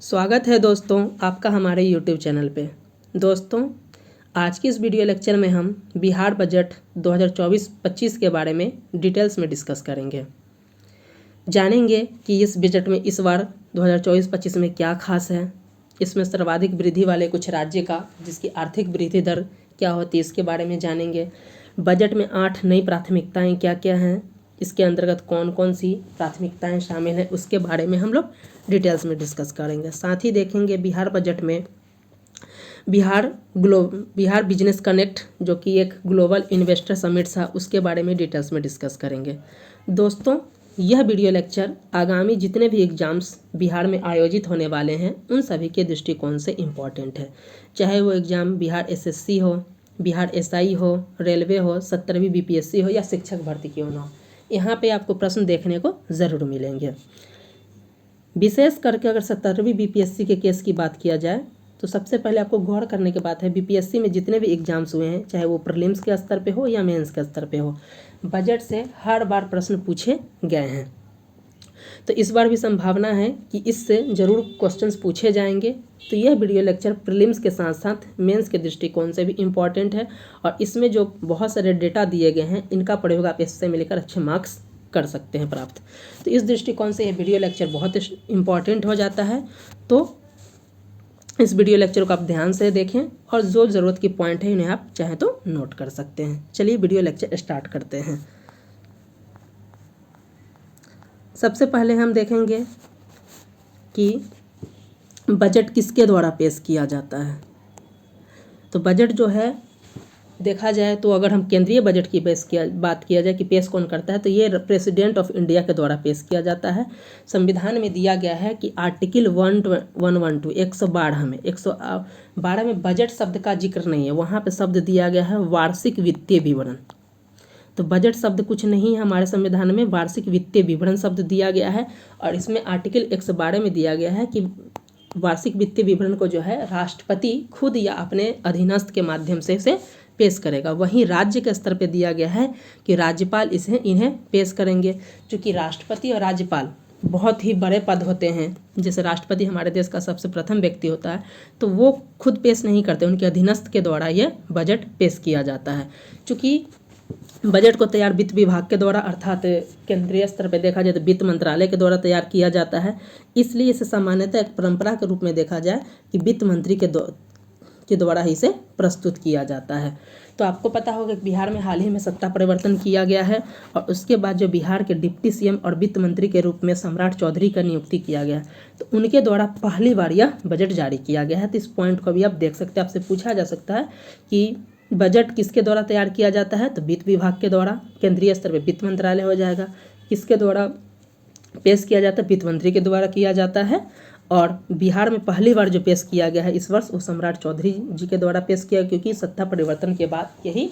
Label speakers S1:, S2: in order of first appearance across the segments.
S1: स्वागत है दोस्तों आपका हमारे YouTube चैनल पे। दोस्तों आज की इस वीडियो लेक्चर में हम बिहार बजट 2024-25 के बारे में डिटेल्स में डिस्कस करेंगे। जानेंगे कि इस बजट में इस बार 2024-25 में क्या खास है, इसमें सर्वाधिक वृद्धि वाले कुछ राज्य का जिसकी आर्थिक वृद्धि दर क्या होती है इसके बारे में जानेंगे। बजट में 8 नई प्राथमिकताएँ क्या क्या हैं, इसके अंतर्गत कौन कौन सी प्राथमिकताएं शामिल हैं उसके बारे में हम लोग डिटेल्स में डिस्कस करेंगे। साथ ही देखेंगे बिहार बजट में बिहार बिजनेस कनेक्ट जो कि एक ग्लोबल इन्वेस्टर समिट था उसके बारे में डिटेल्स में डिस्कस करेंगे। दोस्तों यह वीडियो लेक्चर आगामी जितने भी एग्ज़ाम्स बिहार में आयोजित होने वाले हैं उन सभी के दृष्टिकोण से इम्पॉर्टेंट है, चाहे वो एग्ज़ाम बिहार एसएससी हो, बिहार एसआई हो, रेलवे हो, 17वीं बीपीएससी हो या शिक्षक भर्ती क्यों ना हो, यहाँ पे आपको प्रश्न देखने को ज़रूर मिलेंगे। विशेष करके अगर 17वीं बीपीएससी के केस की बात किया जाए तो सबसे पहले आपको गौर करने की बात है, बीपीएससी में जितने भी एग्जाम्स हुए हैं चाहे वो प्रीलिम्स के स्तर पे हो या मेंस के स्तर पे हो, बजट से हर बार प्रश्न पूछे गए हैं। तो इस बार भी संभावना है कि इससे ज़रूर क्वेश्चंस पूछे जाएंगे। तो यह वीडियो लेक्चर प्रीलिम्स के साथ साथ मेंस के दृष्टिकोण से भी इम्पॉर्टेंट है और इसमें जो बहुत सारे डेटा दिए गए हैं इनका प्रयोग आप इससे मिलकर अच्छे मार्क्स कर सकते हैं प्राप्त। तो इस दृष्टिकोण से यह वीडियो लेक्चर बहुत इम्पॉर्टेंट हो जाता है। तो इस वीडियो लेक्चर को आप ध्यान से देखें और जो ज़रूरत की पॉइंट है उन्हें आप चाहें तो नोट कर सकते हैं। चलिए वीडियो लेक्चर स्टार्ट करते हैं। सबसे पहले हम देखेंगे कि बजट किसके द्वारा पेश किया जाता है। तो बजट जो है देखा जाए तो अगर हम केंद्रीय बजट की बात किया जाए कि पेश कौन करता है तो ये प्रेसिडेंट ऑफ इंडिया के द्वारा पेश किया जाता है। संविधान में दिया गया है कि आर्टिकल 112 112 में 112 में बजट शब्द का जिक्र नहीं है, वहाँ पे शब्द दिया गया है वार्षिक वित्तीय विवरण। तो बजट शब्द कुछ नहीं है हमारे संविधान में, वार्षिक वित्तीय विवरण शब्द दिया गया है और इसमें आर्टिकल 112 में दिया गया है कि वार्षिक वित्तीय विवरण को जो है राष्ट्रपति खुद या अपने अधीनस्थ के माध्यम से इसे पेश करेगा। वहीं राज्य के स्तर पर दिया गया है कि राज्यपाल इन्हें पेश करेंगे। चूँकि राष्ट्रपति और राज्यपाल बहुत ही बड़े पद होते हैं, जैसे राष्ट्रपति हमारे देश का सबसे प्रथम व्यक्ति होता है, तो वो खुद पेश नहीं करते, उनके अधीनस्थ के द्वारा ये बजट पेश किया जाता है। चूँकि बजट को तैयार वित्त विभाग के द्वारा अर्थात केंद्रीय स्तर पर देखा जाए तो वित्त मंत्रालय के द्वारा तैयार किया जाता है, इसलिए इसे सामान्यतः एक परंपरा के रूप में देखा जाए कि वित्त मंत्री के द्वारा ही इसे प्रस्तुत किया जाता है। तो आपको पता होगा कि बिहार में हाल ही में सत्ता परिवर्तन किया गया है और उसके बाद जो बिहार के डिप्टी सीएम और वित्त मंत्री के रूप में सम्राट चौधरी का नियुक्ति किया गया, तो उनके द्वारा पहली बार यह बजट जारी किया गया है। तो इस पॉइंट को भी आप देख सकते हैं, आपसे पूछा जा सकता है कि बजट किसके द्वारा तैयार किया जाता है, तो वित्त विभाग के द्वारा, केंद्रीय स्तर पर वित्त मंत्रालय हो जाएगा। किसके द्वारा पेश किया जाता है, वित्त मंत्री के द्वारा किया जाता है। और बिहार में पहली बार जो पेश किया गया है इस वर्ष वो सम्राट चौधरी जी के द्वारा पेश किया, क्योंकि सत्ता परिवर्तन के बाद यही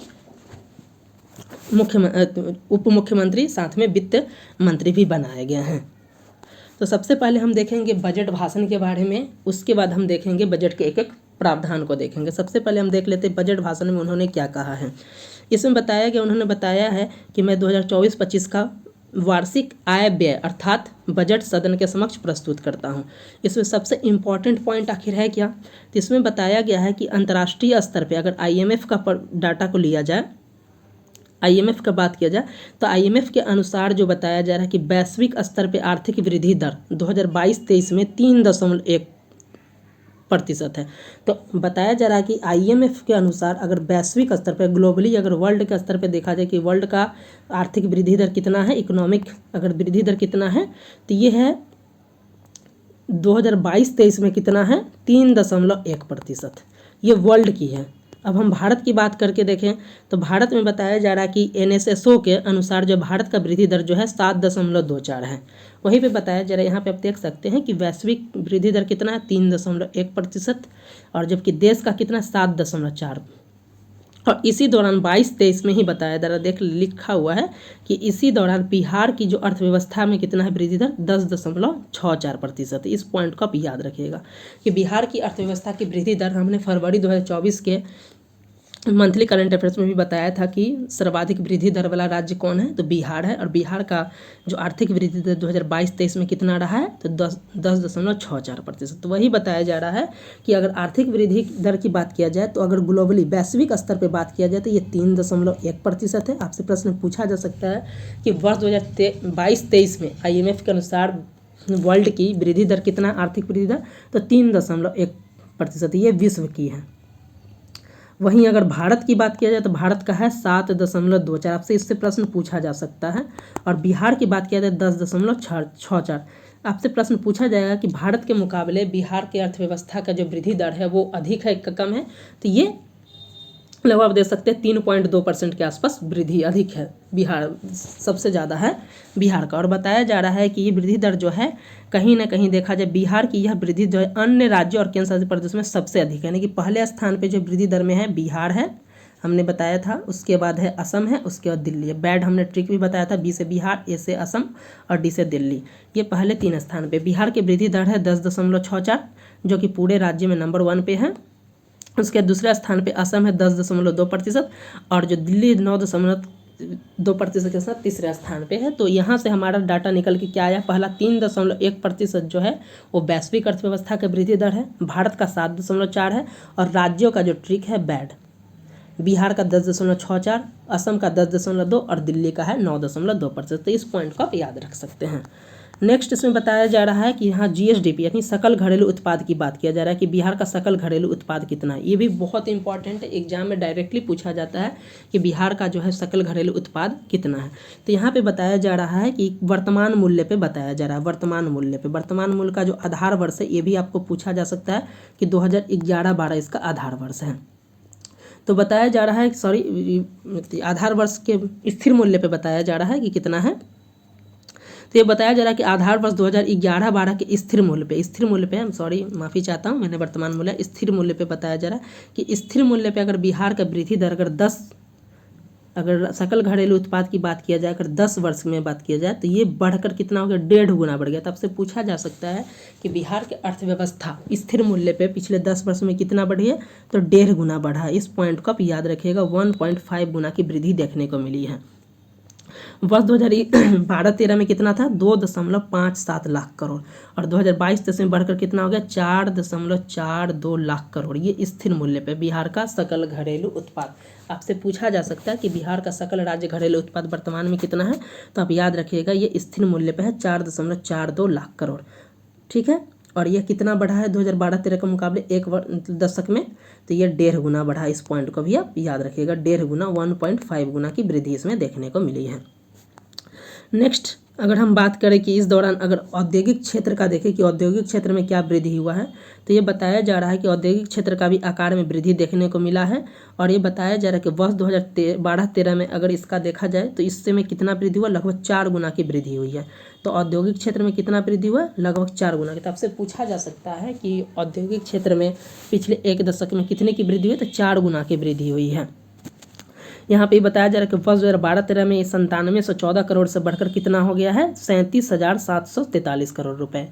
S1: उप मुख्यमंत्री साथ में वित्त मंत्री भी बनाए गए हैं। तो सबसे पहले हम देखेंगे बजट भाषण के बारे में, उसके बाद हम देखेंगे बजट के एक एक प्रावधान को देखेंगे। सबसे पहले हम देख लेते हैं बजट भाषण में उन्होंने क्या कहा है। इसमें उन्होंने बताया है कि मैं 2024-25 का वार्षिक आय व्यय अर्थात बजट सदन के समक्ष प्रस्तुत करता हूं। इसमें सबसे इम्पॉर्टेंट पॉइंट आखिर है क्या, तो इसमें बताया गया है कि अंतर्राष्ट्रीय स्तर पे अगर आईएमएफ का डाटा को लिया जाए, आईएमएफ का बात किया जाए तो आईएमएफ के अनुसार जो बताया जा रहा है कि वैश्विक स्तर पे आर्थिक वृद्धि दर 2022-23 में 3.1% है। तो बताया जा रहा है कि आईएमएफ के अनुसार अगर वैश्विक स्तर पर ग्लोबली अगर वर्ल्ड के स्तर पर देखा जाए कि वर्ल्ड का आर्थिक वृद्धि दर कितना है, इकोनॉमिक अगर वृद्धि दर कितना है, तो ये है 2022-23 में कितना है 3.1%, ये वर्ल्ड की है। अब हम भारत की बात करके देखें तो भारत में बताया जा रहा है कि एनएसएसओ के अनुसार जो भारत का वृद्धि दर जो है 7.24 है। वहीं पे बताया जा रहा है, यहाँ पे आप देख सकते हैं कि वैश्विक वृद्धि दर कितना है 3.1% और जबकि देश का कितना 7.4। और इसी दौरान 22-23 में ही बताया जा रहा है, लिखा हुआ है कि इसी दौरान बिहार की जो अर्थव्यवस्था में कितना है वृद्धि दर 10.64%। इस पॉइंट को आप याद रखिएगा कि बिहार की अर्थव्यवस्था की वृद्धि दर हमने फरवरी 2024 के मंथली करंट अफेयर्स में भी बताया था कि सर्वाधिक वृद्धि दर वाला राज्य कौन है, तो बिहार है। और बिहार का जो आर्थिक वृद्धि दर 2022-23 में कितना रहा है, तो 10.64%। तो वही बताया जा रहा है कि अगर आर्थिक वृद्धि दर की बात किया जाए तो अगर ग्लोबली वैश्विक स्तर पर बात किया जाए तो ये 3.1% है। आपसे प्रश्न पूछा जा सकता है कि वर्ष 2022-23 में IMF के अनुसार वर्ल्ड की वृद्धि दर कितना, आर्थिक वृद्धि दर, तो 3.1%, ये विश्व की है। वहीं अगर भारत की बात किया जाए तो भारत का है 7.24, आपसे इससे प्रश्न पूछा जा सकता है। और बिहार की बात किया जाए 10.64, आपसे प्रश्न पूछा जाएगा कि भारत के मुकाबले बिहार की अर्थव्यवस्था का जो वृद्धि दर है वो अधिक है कम है, तो ये लगभग आप दे सकते हैं 3.2% के आसपास वृद्धि अधिक है, बिहार सबसे ज़्यादा है बिहार का। और बताया जा रहा है कि ये वृद्धि दर जो है कहीं ना कहीं देखा जाए बिहार की यह वृद्धि जो है अन्य राज्यों और केंद्र शासित प्रदेश में सबसे अधिक है, यानी कि पहले स्थान पे जो वृद्धि दर में है बिहार है, हमने बताया था। उसके बाद है असम है, उसके बाद दिल्ली है। बैड हमने ट्रिक भी बताया था, बी से बिहार, ए से असम और डी से दिल्ली, ये पहले 3 स्थान पे। बिहार की वृद्धि दर है 10.64, जो कि पूरे राज्य में नंबर 1 पे है। उसके दूसरे स्थान पे असम है 10.2%, और जो दिल्ली 9.2% के साथ तीसरे स्थान पे है। तो यहाँ से हमारा डाटा निकल के क्या आया, पहला 3.1% जो है वो वैश्विक अर्थव्यवस्था का वृद्धि दर है, भारत का 7.4 है, और राज्यों का जो ट्रिक है बैड, बिहार का 10.64, असम का 10.2 और दिल्ली का है 9.2%। तो इस पॉइंट को आप याद रख सकते हैं। नेक्स्ट इसमें बताया जा रहा है कि यहाँ GSDP यानी सकल घरेलू उत्पाद की बात किया जा रहा है कि बिहार का सकल घरेलू उत्पाद कितना है। ये भी बहुत इंपॉर्टेंट है, एग्जाम में डायरेक्टली पूछा जाता है कि बिहार का जो है सकल घरेलू उत्पाद कितना है। तो यहाँ पे बताया जा रहा है कि वर्तमान मूल्य पे बताया जा रहा है, वर्तमान मूल्य पे, वर्तमान मूल्य का जो आधार वर्ष है ये भी आपको पूछा जा सकता है कि 2011-12 इसका आधार वर्ष है। तो बताया जा रहा है, आधार वर्ष के स्थिर मूल्य पे बताया जा रहा है कि कितना है। तो ये बताया जा रहा है कि आधार वर्ष 2011-12 के स्थिर मूल्य पे माफ़ी चाहता हूँ, मैंने वर्तमान मूल्य, स्थिर मूल्य पे बताया जा रहा है कि स्थिर मूल्य पे अगर बिहार का वृद्धि दर अगर सकल घरेलू उत्पाद की बात किया जाए, अगर 10 वर्ष में बात किया जाए तो ये बढ़कर कितना हो गया, 1.5 गुना बढ़ गया। तब से पूछा जा सकता है कि बिहार की अर्थव्यवस्था स्थिर मूल्य पे पिछले 10 वर्ष में कितना बढ़ी है, तो 1.5 गुना बढ़ा है। इस पॉइंट को आप याद रखिएगा, 1.5 गुना की वृद्धि देखने को मिली है। वर्ष 2012-13 में कितना था, 2.57 लाख करोड़, और 2022-23 में बढ़कर कितना हो गया, 4.42 लाख करोड़। ये स्थिर मूल्य पे बिहार का सकल घरेलू उत्पाद। आपसे पूछा जा सकता है कि बिहार का सकल राज्य घरेलू उत्पाद वर्तमान में कितना है, तो आप याद रखिएगा ये स्थिर मूल्य पे है 4.42 लाख करोड़, ठीक है। और यह कितना बढ़ा है 2012-13 के मुकाबले एक दशक में, तो ये 1.5 गुना बढ़ा। इस पॉइंट को भी आप याद रखिएगा, 1.5 गुना, 1.5 गुना की वृद्धि इसमें देखने को मिली है। नेक्स्ट अगर हम बात करें कि इस दौरान अगर औद्योगिक क्षेत्र का देखें कि औद्योगिक क्षेत्र में क्या वृद्धि हुआ है, तो ये बताया जा रहा है कि औद्योगिक क्षेत्र का भी आकार में वृद्धि देखने को मिला है। और ये बताया जा रहा है कि वर्ष 2012-13 में अगर इसका देखा जाए तो इससे में कितना वृद्धि हुआ, लगभग 4 गुना की वृद्धि हुई है। तो औद्योगिक क्षेत्र में कितना वृद्धि हुआ, लगभग 4 गुना की। तो आपसे पूछा जा सकता है कि औद्योगिक क्षेत्र में पिछले 1 दशक में कितने की वृद्धि हुई, तो 4 गुना की वृद्धि हुई है। यहाँ पे बताया जा रहा है कि वर्ष 2012-13 में 9714 करोड़ से बढ़कर कितना हो गया है, 37,743 करोड़ रुपए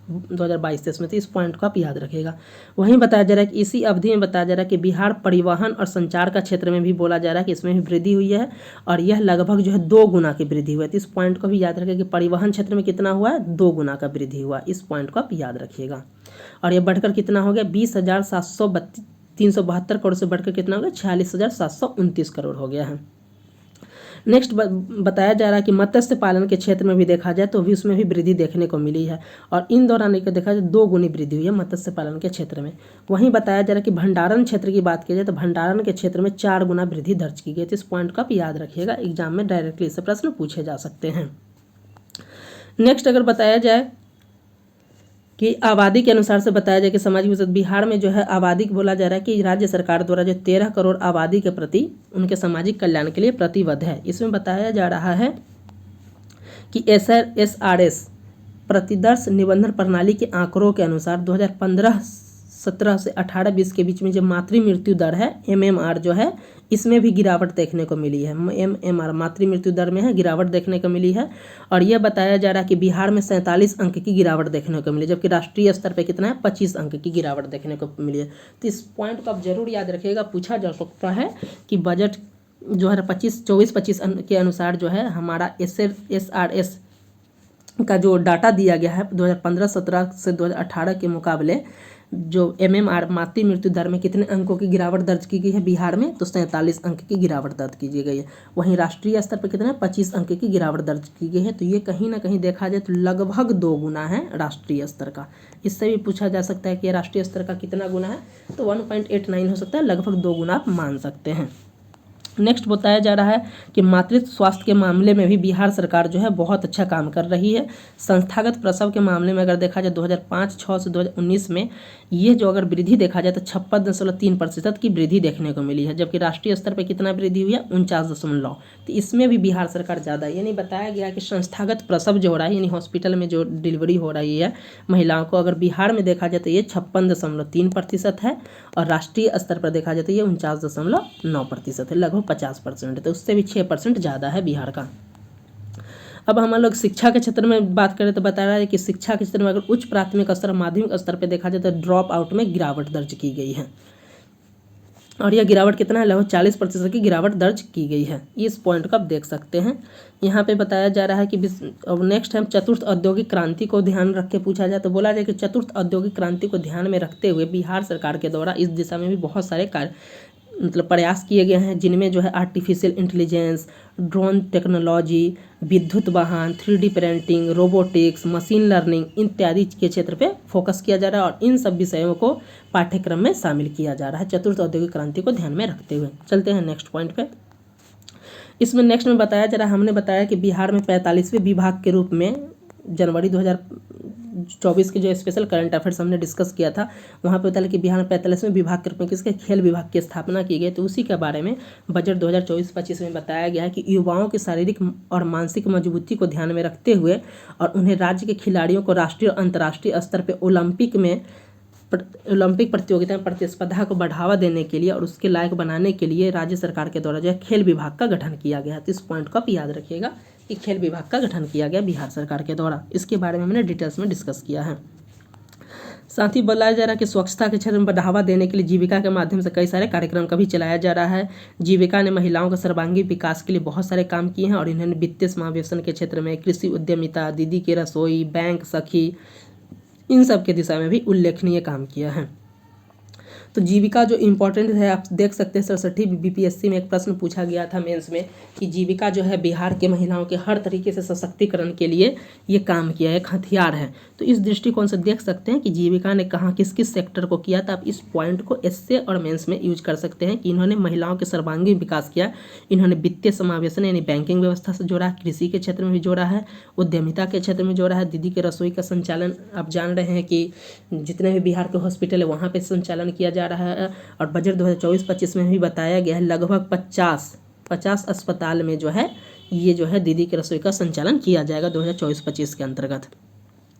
S1: 2022-23 में। तो इस पॉइंट को आप याद रखिएगा। वहीं बताया जा रहा है कि इसी अवधि में बताया जा रहा है कि बिहार परिवहन और संचार का क्षेत्र में भी बोला जा रहा है कि इसमें भी वृद्धि हुई है, और यह लगभग जो है 2 गुना की वृद्धि हुई है। तो इस पॉइंट को भी याद रखिएगा कि परिवहन क्षेत्र में कितना हुआ है, 2 गुना का वृद्धि हुआ। इस पॉइंट को आप याद रखिएगा। और यह बढ़कर कितना हो गया, 20,372 करोड़ से बढ़कर कितना हो गया, 46,729 करोड़ हो गया है। नेक्स्ट बताया जा रहा है कि मत्स्य पालन के क्षेत्र में भी देखा जाए तो भी उसमें भी वृद्धि देखने को मिली है, और इन दौरान एक देखा जाए 2 गुनी वृद्धि हुई है मत्स्य पालन के क्षेत्र में। वहीं बताया जा रहा है कि भंडारण क्षेत्र की बात की जाए तो भंडारण के क्षेत्र में 4 गुना वृद्धि दर्ज की गई। तो इस पॉइंट को आप याद रखिएगा, एग्जाम में डायरेक्टली इससे प्रश्न पूछे जा सकते हैं। नेक्स्ट अगर बताया जाए कि आबादी के अनुसार से बताया जाए कि सामाजिक विकास बिहार में जो है आबादी को बोला जा रहा है कि राज्य सरकार द्वारा जो 13 करोड़ आबादी के प्रति उनके सामाजिक कल्याण के लिए प्रतिबद्ध है। इसमें बताया जा रहा है कि SRS प्रतिदर्श निबंधन प्रणाली के आंकड़ों के अनुसार 2015 17 से 18-20 के बीच में जो मातृ मृत्यु दर है MMR जो है, इसमें भी गिरावट देखने को मिली है। MMR मातृ मृत्यु दर में है गिरावट देखने को मिली है। और यह बताया जा रहा है कि बिहार में 47 अंक की गिरावट देखने को मिली, जबकि राष्ट्रीय स्तर पर कितना है, 25 अंक की गिरावट देखने को मिली है। तो इस पॉइंट को आप जरूर याद रखिएगा, पूछा जा सकता है कि बजट जो है 24-25 के अनुसार जो है हमारा SRS का जो डाटा दिया गया है 2015-17 से 2018 के मुकाबले जो MMR मातृ मृत्यु दर में कितने अंकों की गिरावट दर्ज की गई है बिहार में, तो 47 अंक की गिरावट दर्ज की गई है। वहीं राष्ट्रीय स्तर पर कितना 25 अंक की गिरावट दर्ज की गई है। तो ये कहीं ना कहीं देखा जाए तो लगभग 2 गुना है राष्ट्रीय स्तर का। इससे भी पूछा जा सकता है कि राष्ट्रीय स्तर का कितना गुना है, तो 1.89 हो सकता है, लगभग 2 गुना आप मान सकते हैं। नेक्स्ट बताया जा रहा है कि मातृत्व स्वास्थ्य के मामले में भी बिहार सरकार जो है बहुत अच्छा काम कर रही है। संस्थागत प्रसव के मामले में अगर देखा जाए 2005-06 से 2019 में ये जो अगर वृद्धि देखा जाए तो 56.3% की वृद्धि देखने को मिली है, जबकि राष्ट्रीय स्तर पर कितना वृद्धि हुई है 49.9। तो इसमें भी बिहार सरकार ज़्यादा, यानी बताया गया कि संस्थागत प्रसव जो हो रहा है यानी हॉस्पिटल में जो डिलीवरी हो रही है महिलाओं को, अगर बिहार में देखा जाए तो ये 56.3% है और राष्ट्रीय स्तर पर देखा जाए तो ये 49.9% है, लगभग 50%। तो उससे भी 6% ज़्यादा है बिहार का। अब हम लोग शिक्षा के क्षेत्र में बात करें तो बता रहा है कि शिक्षा के क्षेत्र में अगर उच्च प्राथमिक स्तर माध्यमिक स्तर पर देखा जाए तो ड्रॉप आउट में गिरावट दर्ज की गई है और यह गिरावट कितना है, लगभग 40% की गिरावट दर्ज की गई है। इस पॉइंट को आप देख सकते हैं। यहाँ पे बताया जा रहा है कि अब नेक्स्ट टाइम चतुर्थ औद्योगिक क्रांति को ध्यान रख के पूछा जाए तो बोला जाए कि चतुर्थ औद्योगिक क्रांति को ध्यान में रखते हुए बिहार सरकार के द्वारा इस दिशा में भी बहुत सारे कार्य प्रयास किए गए हैं, जिनमें जो है आर्टिफिशियल इंटेलिजेंस, ड्रोन टेक्नोलॉजी, विद्युत वाहन, 3D printing, robotics, machine learning इत्यादि के क्षेत्र पे फोकस किया जा रहा है और इन सब विषयों को पाठ्यक्रम में शामिल किया जा रहा है चतुर्थ औद्योगिक क्रांति को ध्यान में रखते हुए। चलते हैं नेक्स्ट पॉइंट पे। इसमें नेक्स्ट में बताया जा रहा है, हमने बताया कि बिहार में 45वें विभाग के रूप में जनवरी 2024 के जो स्पेशल करंट अफेयर्स हमने डिस्कस किया था वहाँ पे बताया कि बिहार में 45वें विभाग के रूप में किसके खेल विभाग की स्थापना की गई। तो उसी के बारे में बजट 2024-25 में बताया गया है कि युवाओं की शारीरिक और मानसिक मजबूती को ध्यान में रखते हुए और उन्हें राज्य के खिलाड़ियों को राष्ट्रीय और अंतर्राष्ट्रीय स्तर पर ओलंपिक प्रतियोगिता में प्रतिस्पर्धा को बढ़ावा देने के लिए और उसके लायक बनाने के लिए राज्य सरकार के द्वारा जो है खेल विभाग का गठन किया गया है। तो इस पॉइंट को आप याद रखिएगा कि खेल विभाग का गठन किया गया बिहार सरकार के द्वारा। इसके बारे में हमने डिटेल्स में डिस्कस किया है। साथ ही बताया जा रहा है कि स्वच्छता के क्षेत्र में बढ़ावा देने के लिए जीविका के माध्यम से कई सारे कार्यक्रम का भी चलाया जा रहा है। जीविका ने महिलाओं के सर्वांगीण विकास के लिए बहुत सारे काम किए हैं और इन्होंने वित्तीय समावेशन के क्षेत्र में कृषि उद्यमिता, दीदी की रसोई, बैंक सखी, इन सब के दिशा में भी उल्लेखनीय काम किया है। तो जीविका जो इम्पोर्टेंट है आप देख सकते हैं 67 BPSC में एक प्रश्न पूछा गया था मेंस में कि जीविका जो है बिहार के महिलाओं के हर तरीके से सशक्तिकरण के लिए ये काम किया है, एक हथियार है। तो इस दृष्टिकोण से देख सकते हैं कि जीविका ने कहाँ किस किस सेक्टर को किया था। आप इस पॉइंट को एसए और मेंस में यूज कर सकते हैं कि इन्होंने महिलाओं के सर्वांगीण विकास किया, इन्होंने वित्तीय समावेशन यानी बैंकिंग व्यवस्था से जोड़ा, कृषि के क्षेत्र में भी जोड़ा है, उद्यमिता के क्षेत्र में जोड़ा है, दीदी के रसोई का संचालन आप जान रहे हैं कि जितने भी बिहार के हॉस्पिटल है वहाँ पर संचालन किया जा रहा है। और बजट 2024-25 में भी बताया गया है लगभग 50 अस्पताल में जो है ये जो है दीदी के रसोई का संचालन किया जाएगा 2024-25 के अंतर्गत।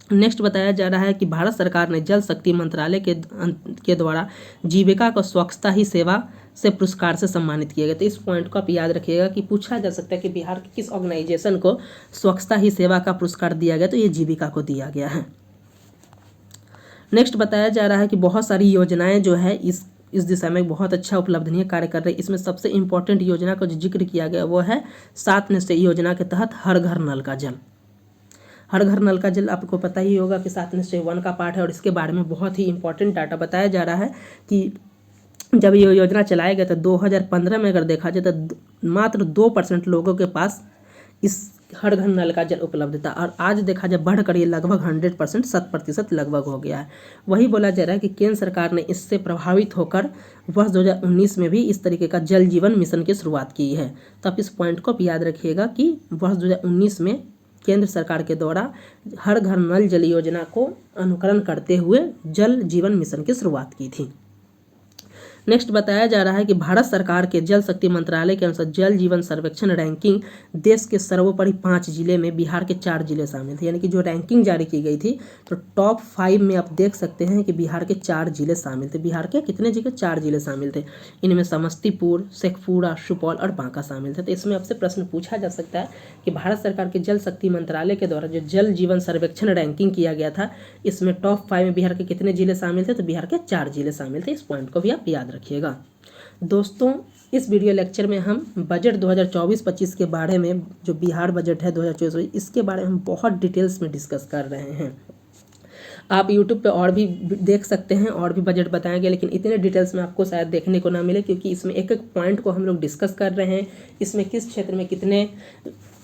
S1: नेक्स्ट बताया जा रहा है कि भारत सरकार ने जल शक्ति मंत्रालय के द्वारा जीविका को स्वच्छता ही सेवा से पुरस्कार से सम्मानित किया गया। तो इस पॉइंट को आप याद रखिएगा कि पूछा जा सकता है कि बिहार के किस ऑर्गेनाइजेशन को स्वच्छता ही सेवा का पुरस्कार दिया गया, तो ये जीविका को दिया गया है। नेक्स्ट बताया जा रहा है कि बहुत सारी योजनाएं जो है इस दिशा में बहुत अच्छा उपलब्धनीय कार्य कर रही है। इसमें सबसे इम्पोर्टेंट योजना का जो जिक्र किया गया वो है 7 निश्चय योजना के तहत हर घर नल का जल। हर घर नल का जल आपको पता ही होगा कि 7 निश्चय 1 का पार्ट है और इसके बारे में बहुत ही इंपॉर्टेंट डाटा बताया जा रहा है कि जब ये योजना चलाया गया तो 2015 में अगर देखा जाए तो मात्र 2% लोगों के पास इस हर घर नल का जल उपलब्ध था और आज देखा जाए बढ़कर ये लगभग 100% 100% लगभग हो गया है। वही बोला जा रहा है कि केंद्र सरकार ने इससे प्रभावित होकर वर्ष 2019 में भी इस तरीके का जल जीवन मिशन की शुरुआत की है। तो आप इस पॉइंट को याद रखिएगा कि वर्ष 2019 में केंद्र सरकार के द्वारा हर घर नल जल योजना को अनुकरण करते हुए जल जीवन मिशन की शुरुआत की थी। नेक्स्ट बताया जा रहा है कि भारत सरकार के जल शक्ति मंत्रालय के अनुसार जल जीवन सर्वेक्षण रैंकिंग देश के सर्वोपरि 5 जिले में बिहार के 4 जिले शामिल थे। यानी कि जो रैंकिंग जारी की गई थी तो टॉप 5 में आप देख सकते हैं कि बिहार के 4 जिले शामिल थे। बिहार के कितने जिले? 4 जिले शामिल थे। इनमें समस्तीपुर, शेखपुरा, सुपौल और बांका शामिल थे। तो इसमें आपसे प्रश्न पूछा जा सकता है कि भारत सरकार के जल शक्ति मंत्रालय के द्वारा जो जल जीवन सर्वेक्षण रैंकिंग किया गया था, इसमें टॉप 5 में बिहार के कितने जिले शामिल थे? तो बिहार के 4 जिले शामिल थे। इस पॉइंट को भी आप याद रखिएगा। दोस्तों, इस वीडियो लेक्चर में हम बजट 2024-25 के बारे में, जो बिहार बजट है 2024, इसके बारे में हम बहुत डिटेल्स में डिस्कस कर रहे हैं। आप यूट्यूब पे और भी देख सकते हैं, और भी बजट बताएंगे, लेकिन इतने डिटेल्स में आपको शायद देखने को ना मिले, क्योंकि इसमें एक एक पॉइंट को हम लोग डिस्कस कर रहे हैं। इसमें किस क्षेत्र में कितने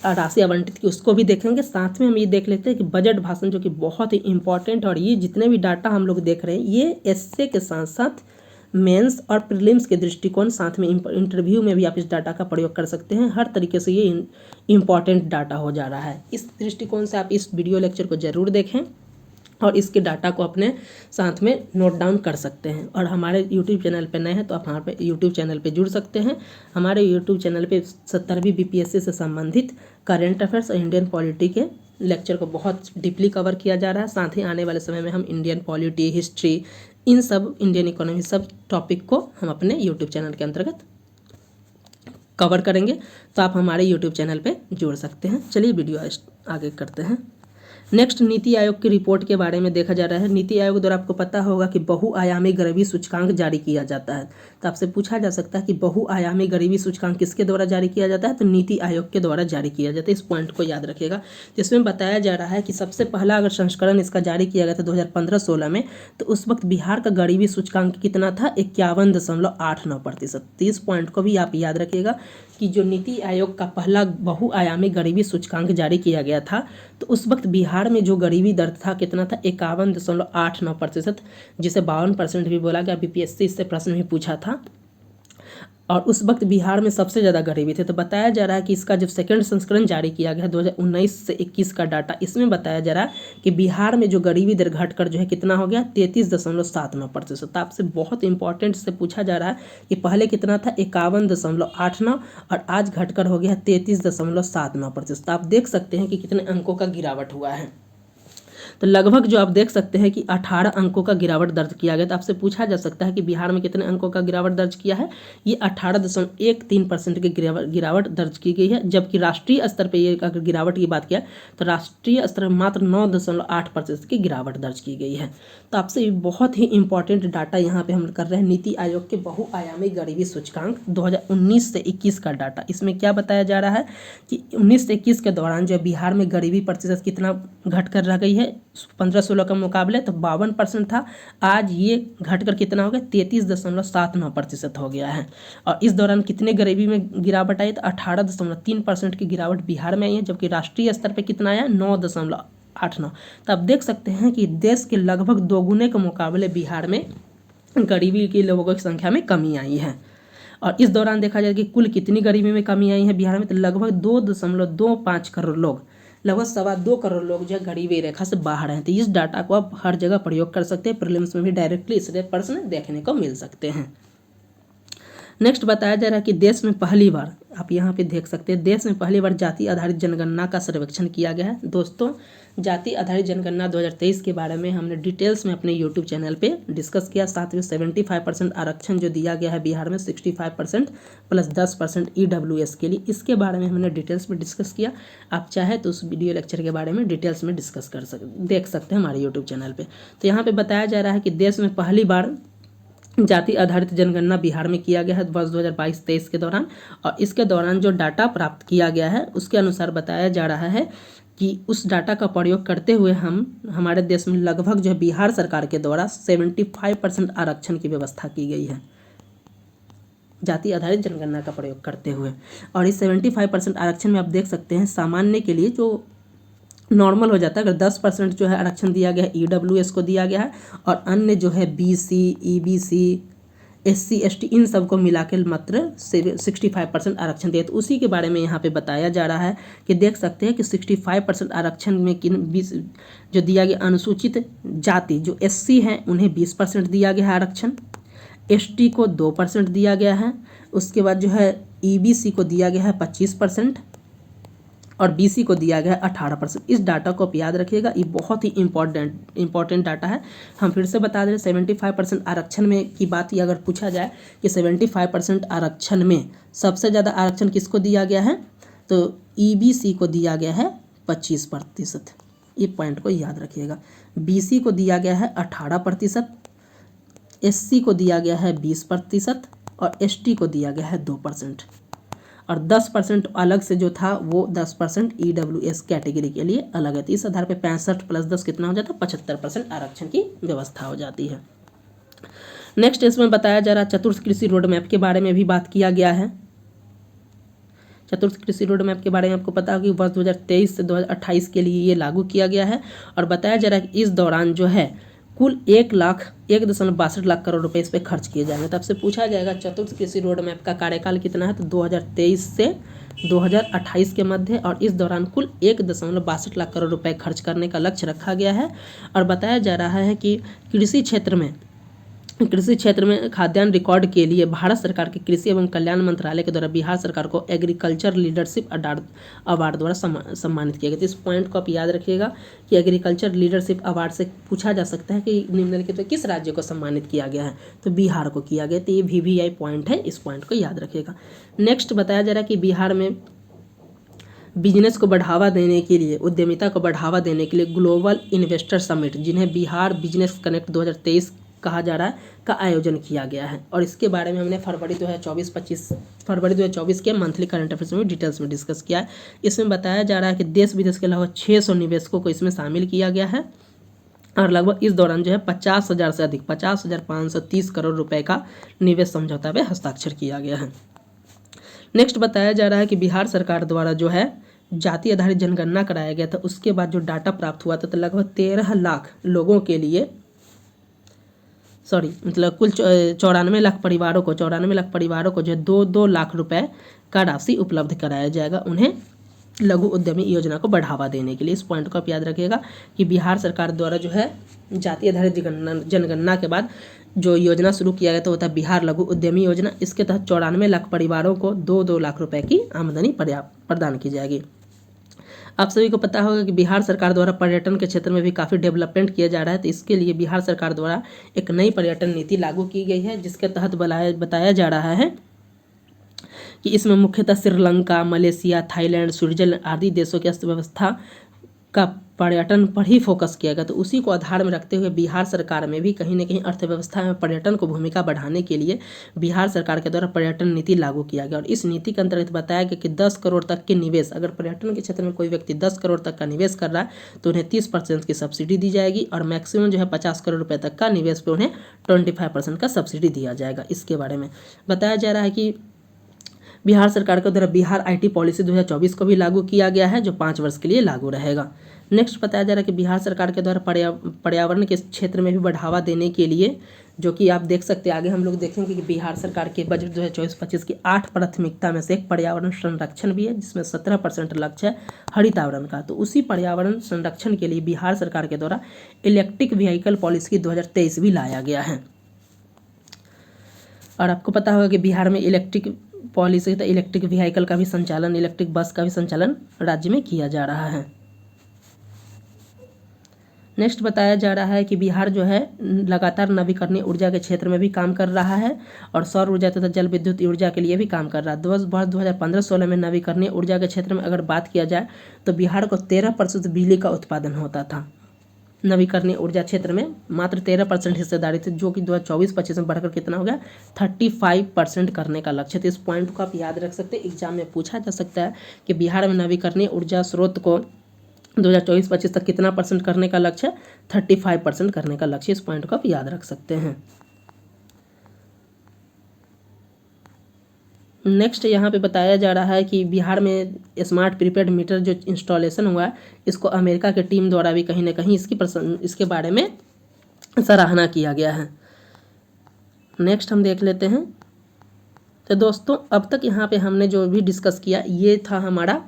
S1: राशि आवंटित की उसको भी देखेंगे। साथ में हम ये देख लेते हैं कि बजट भाषण जो कि बहुत ही इंपॉर्टेंट, और ये जितने भी डाटा हम लोग देख रहे हैं ये एस्से के साथ साथ मेंस और प्रीलिम्स के दृष्टिकोण, साथ में इंटरव्यू में भी आप इस डाटा का प्रयोग कर सकते हैं। हर तरीके से ये इम्पॉर्टेंट डाटा हो जा रहा है। इस दृष्टिकोण से आप इस वीडियो लेक्चर को ज़रूर देखें और इसके डाटा को अपने साथ में नोट डाउन कर सकते हैं। और हमारे यूट्यूब चैनल पे नए हैं तो आप हमारे यूट्यूब चैनल पे जुड़ सकते हैं। हमारे यूट्यूब चैनल पे 70वीं बीपीएससी से संबंधित करेंट अफेयर्स और इंडियन पॉलिटी के लेक्चर को बहुत डीपली कवर किया जा रहा है। साथ ही आने वाले समय में हम इंडियन पॉलिटी, हिस्ट्री, इन सब, इंडियन इकोनॉमी, सब टॉपिक को हम अपने यूट्यूब चैनल के अंतर्गत कवर करेंगे। तो आप हमारे यूट्यूब चैनल पे जुड़ सकते हैं। चलिए वीडियो आगे करते हैं। नेक्स्ट, नीति आयोग की रिपोर्ट के बारे में देखा जा रहा है। नीति आयोग द्वारा आपको पता होगा कि बहुआयामी गरीबी सूचकांक जारी किया जाता है। तो आपसे पूछा जा सकता है कि बहुआयामी गरीबी सूचकांक किसके द्वारा जारी किया जाता है? तो नीति आयोग के द्वारा जारी किया जाता है। इस पॉइंट को याद रखिएगा। जिसमें बताया जा रहा है कि सबसे पहला अगर संस्करण इसका जारी किया गया था 2015-16 में, तो उस वक्त बिहार का गरीबी सूचकांक कितना था? 51.89%। तो इस पॉइंट को भी आप याद रखिएगा कि जो नीति आयोग का पहला बहुआयामी गरीबी सूचकांक जारी किया गया था, तो उस वक्त बिहार में जो गरीबी दर था कितना था? 51.89%, जिसे 52% भी बोला गया। बीपीएससी इससे प्रश्न भी पूछा था। और उस वक्त बिहार में सबसे ज़्यादा गरीबी थे। तो बताया जा रहा है कि इसका जब सेकंड संस्करण जारी किया गया 2019 से 21 का डाटा, इसमें बताया जा रहा है कि बिहार में जो गरीबी दर घटकर जो है कितना हो गया? 33.79%। तो आपसे बहुत इंपॉर्टेंट से पूछा जा रहा है कि पहले कितना था? 51.89, और आज घटकर हो गया 33.79%। तो आप देख सकते हैं कि कितने अंकों का गिरावट हुआ है। तो लगभग जो आप देख सकते हैं कि 18 अंकों का गिरावट दर्ज किया गया। तो आपसे पूछा जा सकता है कि बिहार में कितने अंकों का गिरावट दर्ज किया है? ये 18.13% की गिरावट दर्ज की गई है। जबकि राष्ट्रीय स्तर पर ये अगर गिरावट की बात किया तो राष्ट्रीय स्तर में मात्र 9.8% की गिरावट दर्ज की गई है। तो आपसे बहुत ही इंपॉर्टेंट डाटा यहाँ पे हम कर रहे हैं। नीति आयोग के बहुआयामी गरीबी सूचकांक 2019 से 21 का डाटा। इसमें क्या बताया जा रहा है कि 19 से 21 के दौरान जो बिहार में गरीबी प्रतिशत कितना घट कर रह गई है? 15-16 के मुकाबले तो 52% था। आज ये घटकर कितना हो गया? 33.79% हो गया है। और इस दौरान कितने गरीबी में गिरावट आई? तो 18.3% की गिरावट बिहार में आई है। जबकि राष्ट्रीय स्तर पे कितना आया? 9.89। तो आप देख सकते हैं कि देश के लगभग दोगुने के मुकाबले बिहार में गरीबी के लोगों की संख्या में कमी आई है। और इस दौरान देखा जाए कि कुल कितनी गरीबी में कमी आई है बिहार में? तो लगभग 2.25 करोड़ लोग, लगभग 2.25 करोड़ लोग जो है गरीबी रेखा से बाहर हैं। तो इस डाटा को आप हर जगह प्रयोग कर सकते हैं। प्रीलिम्स में भी डायरेक्टली इससे प्रश्न देखने को मिल सकते हैं। नेक्स्ट बताया जा रहा है कि देश में पहली बार, आप यहाँ पे देख सकते हैं, देश में पहली बार जाति आधारित जनगणना का सर्वेक्षण किया गया है। दोस्तों, जाति आधारित जनगणना 2023 के बारे में हमने डिटेल्स में अपने यूट्यूब चैनल पे डिस्कस किया। साथ में 75% आरक्षण जो दिया गया है बिहार में, 65% प्लस 10% EWS के लिए, इसके बारे में हमने डिटेल्स में डिस्कस किया। आप चाहे तो उस वीडियो लेक्चर के बारे में डिटेल्स में डिस्कस देख सकते हैं हमारे यूट्यूब चैनल पर। तो यहाँ पर बताया जा रहा है कि देश में पहली बार जाति आधारित जनगणना बिहार में किया गया है वर्ष 2022-23 के दौरान। और इसके दौरान जो डाटा प्राप्त किया गया है उसके अनुसार बताया जा रहा है कि उस डाटा का प्रयोग करते हुए हमारे देश में लगभग जो है बिहार सरकार के द्वारा 75% आरक्षण की व्यवस्था की गई है जाति आधारित जनगणना का प्रयोग करते हुए। और इस 75% आरक्षण में आप देख सकते हैं सामान्य के लिए जो नॉर्मल हो जाता है, अगर 10% जो है आरक्षण दिया गया है EWS को दिया गया है, और अन्य जो है BC, EBC, SC, ST इन सब को मिला के मात्र 65% आरक्षण दिया। तो उसी के बारे में यहाँ पे बताया जा रहा है कि देख सकते हैं कि 65% आरक्षण में जो दिया गया अनुसूचित जाति जो SC हैं उन्हें 20% दिया गया है आरक्षण। एसटी को 2% दिया गया है। उसके बाद जो है ईबीसी को दिया गया है 25% और बीसी को दिया गया है 18%। इस डाटा को आप याद रखिएगा, ये बहुत ही इंपॉर्टेंट डाटा है। हम फिर से बता दें 75% आरक्षण में की बात ही अगर पूछा जाए कि 75% आरक्षण में सबसे ज़्यादा आरक्षण किसको दिया गया है, तो ईबीसी को दिया गया है 25%। ये पॉइंट को याद रखिएगा। बीसी को दिया गया है 18%, एससी को दिया गया है 20% और एसटी को दिया गया है 2%। और 10% अलग से जो था वो 10% ईडब्ल्यूएस कैटेगरी के लिए अलग है। तो इस आधार पे 65 + 10 कितना हो जाता है, 75% आरक्षण की व्यवस्था हो जाती है। नेक्स्ट इसमें बताया जा रहा है चतुर्थ कृषि रोड मैप के बारे में भी बात किया गया है। चतुर्थ कृषि रोड मैप के बारे में आपको पता है कि वर्ष 2023 से 2028 के लिए ये लागू किया गया है। और बताया जा रहा है कि इस दौरान जो है कुल 1,62 लाख करोड़ रुपए इस पर खर्च किए जाएंगे। तब से पूछा जाएगा चतुर्थ कृषि रोड मैप का कार्यकाल कितना है, तो 2023 से 2028 के मध्य, और इस दौरान कुल 1,62 लाख करोड़ रुपए खर्च करने का लक्ष्य रखा गया है। और बताया जा रहा है कि कृषि क्षेत्र में खाद्यान्न रिकॉर्ड के लिए भारत सरकार के कृषि एवं कल्याण मंत्रालय के द्वारा बिहार सरकार को एग्रीकल्चर लीडरशिप अवार्ड द्वारा सम्मानित किया गया। तो इस पॉइंट को आप याद रखिएगा कि एग्रीकल्चर लीडरशिप अवार्ड से पूछा जा सकता है कि निम्नलिखित में किस राज्य को सम्मानित किया गया है, तो बिहार को किया गया। तो ये VVI पॉइंट है, इस पॉइंट को याद रखिएगा। नेक्स्ट बताया जा रहा है कि बिहार में बिजनेस को बढ़ावा देने के लिए, उद्यमिता को बढ़ावा देने के लिए ग्लोबल इन्वेस्टर समिट, जिन्हें बिहार बिजनेस कनेक्ट 2023 कहा जा रहा है, का आयोजन किया गया है। और इसके बारे में हमने फरवरी 2024 के मंथली करंट अफेयर्स में डिटेल्स में डिस्कस किया है। इसमें बताया जा रहा है कि देश विदेश के अलावा 600 निवेशकों को इसमें शामिल किया गया है। और लगभग इस दौरान जो है 50,000 से अधिक 50,530 करोड़ रुपए का निवेश समझौता पे हस्ताक्षर किया गया है। नेक्स्ट बताया जा रहा है कि बिहार सरकार द्वारा जो है जाति आधारित जनगणना कराया गया था। उसके बाद जो डाटा प्राप्त हुआ था, तो लगभग 13 लाख लोगों के लिए मतलब कुल 94 लाख परिवारों को जो है 2-2 लाख रुपए का राशि उपलब्ध कराया जाएगा उन्हें लघु उद्यमी योजना को बढ़ावा देने के लिए। इस पॉइंट को आप याद रखिएगा कि बिहार सरकार द्वारा जो है जाति आधारित जनगणना के बाद जो योजना शुरू किया गया था वो था बिहार लघु उद्यमी योजना। इसके तहत 94 लाख परिवारों को 2-2 लाख रुपए की आमदनी प्रदान की जाएगी। आप सभी को पता होगा कि बिहार सरकार द्वारा पर्यटन के क्षेत्र में भी काफ़ी डेवलपमेंट किया जा रहा है। तो इसके लिए बिहार सरकार द्वारा एक नई पर्यटन नीति लागू की गई है, जिसके तहत बताया जा रहा है कि इसमें मुख्यतः श्रीलंका, मलेशिया, थाईलैंड, स्विट्जरलैंड आदि देशों की अर्थव्यवस्था का पर्यटन पर ही फोकस किया गया। तो उसी को आधार में रखते हुए बिहार सरकार में भी कहीं न कहीं अर्थव्यवस्था में पर्यटन को भूमिका बढ़ाने के लिए बिहार सरकार के द्वारा पर्यटन नीति लागू किया गया। और इस नीति के अंतर्गत बताया गया कि 10 करोड़ तक के निवेश, अगर पर्यटन के क्षेत्र में कोई व्यक्ति 10 करोड़ तक का निवेश कर रहा है तो उन्हें 30% की सब्सिडी दी जाएगी। और मैक्सिमम जो है 50 करोड़ रुपये तक का निवेश पर उन्हें 25% का सब्सिडी दिया जाएगा। इसके बारे में बताया जा रहा है कि बिहार सरकार के द्वारा बिहार IT पॉलिसी 2024 को भी लागू किया गया है, जो 5 वर्ष के लिए लागू रहेगा। नेक्स्ट बताया जा रहा है कि बिहार सरकार के द्वारा पर्यावरण के क्षेत्र में भी बढ़ावा देने के लिए, जो कि आप देख सकते हैं आगे हम लोग देखेंगे कि बिहार सरकार के बजट 2024-25 की 8 प्राथमिकता में से एक पर्यावरण संरक्षण भी है, जिसमें 17% लक्ष्य है हरितावरण का। तो उसी पर्यावरण संरक्षण के लिए बिहार सरकार के द्वारा इलेक्ट्रिक व्हीकल पॉलिसी 2023 भी लाया गया है। और आपको पता होगा कि बिहार में इलेक्ट्रिक पॉलिसी तो इलेक्ट्रिक व्हीकल का भी संचालन, इलेक्ट्रिक बस का भी संचालन राज्य में किया जा रहा है। नेक्स्ट बताया जा रहा है कि बिहार जो है लगातार नवीकरणीय ऊर्जा के क्षेत्र में भी काम कर रहा है और सौर ऊर्जा तथा जल विद्युत ऊर्जा के लिए भी काम कर रहा है। वर्ष 2015-16 में नवीकरणीय ऊर्जा के क्षेत्र में अगर बात किया जाए तो बिहार को 13% बिजली का उत्पादन होता था। नवीकरणीय ऊर्जा क्षेत्र में मात्र 13% हिस्सेदारी थी, जो कि 2024-25 में बढ़कर कितना हो गया 35% करने का लक्ष्य। तो इस पॉइंट को आप याद रख सकते हैं, एग्जाम में पूछा जा सकता है कि बिहार में नवीकरणीय ऊर्जा स्रोत को 2024-25 तक कितना % करने का लक्ष्य है, 35% करने का लक्ष्य। इस पॉइंट को आप याद रख सकते हैं। नेक्स्ट यहाँ पे बताया जा रहा है कि बिहार में स्मार्ट प्रीपेड मीटर जो इंस्टॉलेशन हुआ है, इसको अमेरिका की टीम द्वारा भी कहीं ना कहीं इसके बारे में सराहना किया गया है। नेक्स्ट हम देख लेते हैं। तो दोस्तों अब तक यहाँ पे हमने जो भी डिस्कस किया ये था हमारा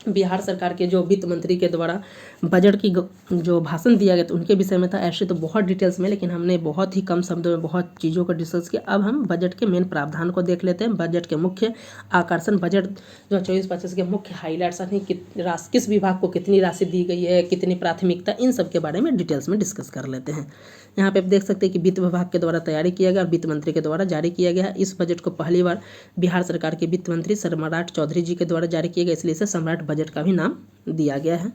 S1: बिहार सरकार के जो वित्त मंत्री के द्वारा बजट की जो भाषण दिया गया था उनके विषय में था। ऐसे तो बहुत डिटेल्स में, लेकिन हमने बहुत ही कम शब्दों में बहुत चीज़ों को डिस्कस किया। अब हम बजट के मेन प्रावधान को देख लेते हैं। बजट के मुख्य आकर्षण, बजट 2024-25 के मुख्य हाईलाइट्स किस विभाग को कितनी राशि दी गई है, कितनी प्राथमिकता, इन सब के बारे में डिटेल्स में डिस्कस कर लेते हैं। यहाँ पे आप देख सकते हैं कि वित्त विभाग के द्वारा तैयारी किया गया और वित्त मंत्री के द्वारा जारी किया गया है। इस बजट को पहली बार बिहार सरकार के वित्त मंत्री सम्राट चौधरी जी के द्वारा जारी किया गया, इसलिए इसे सम्राट बजट का भी नाम दिया गया है।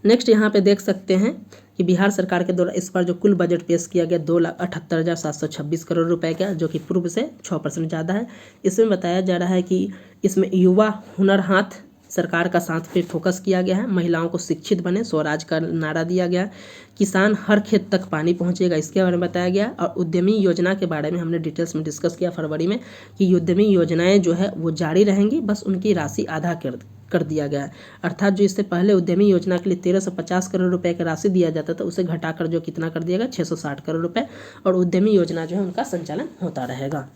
S1: नेक्स्ट यहाँ पे देख सकते हैं कि बिहार सरकार के द्वारा इस बार जो कुल बजट पेश किया गया 2,78,726 करोड़ रुपए का, जो कि पूर्व से 6% ज़्यादा है। इसमें बताया जा रहा है कि इसमें युवा हुनर हाथ सरकार का साथ पे फोकस किया गया है। महिलाओं को शिक्षित बने, स्वराज का नारा दिया गया। किसान हर खेत तक पानी पहुंचेगा, इसके बारे में बताया गया। और उद्यमी योजना के बारे में हमने डिटेल्स में डिस्कस किया फरवरी में कि उद्यमी योजनाएं जो है वो जारी रहेंगी, बस उनकी राशि आधा कर दिया गया है। अर्थात जो इससे पहले उद्यमी योजना के लिए 1350 करोड़ रुपए की राशि दिया जाता था, उसे घटाकर जो कितना कर दिया गया 660 करोड़ रुपए, और उद्यमी योजना जो है उनका संचालन होता रहेगा।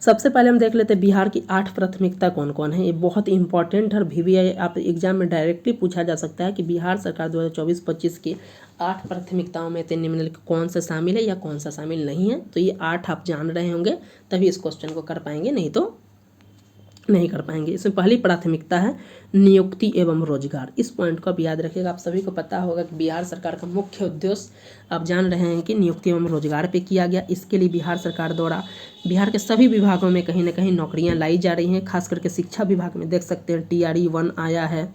S1: सबसे पहले हम देख लेते हैं बिहार की 8 प्राथमिकता कौन कौन है। ये बहुत इंपॉर्टेंट है और VVI आप एग्जाम में डायरेक्टली पूछा जा सकता है कि बिहार सरकार 2024-25 की 8 प्राथमिकताओं में से निम्नलिखित कौन सा शामिल है या कौन सा शामिल नहीं है। तो ये 8 आप जान रहे होंगे तभी इस क्वेश्चन को कर पाएंगे, नहीं तो नहीं कर पाएंगे। इसमें पहली प्राथमिकता है नियुक्ति एवं रोजगार। इस पॉइंट को आप याद रखिएगा। आप सभी को पता होगा कि बिहार सरकार का मुख्य उद्देश्य आप जान रहे हैं कि नियुक्ति एवं रोजगार पे किया गया। इसके लिए बिहार सरकार द्वारा बिहार के सभी विभागों में कहीं ना कहीं नौकरियां लाई जा रही हैं। खास करके शिक्षा विभाग में देख सकते हैं TRE 1 आया है,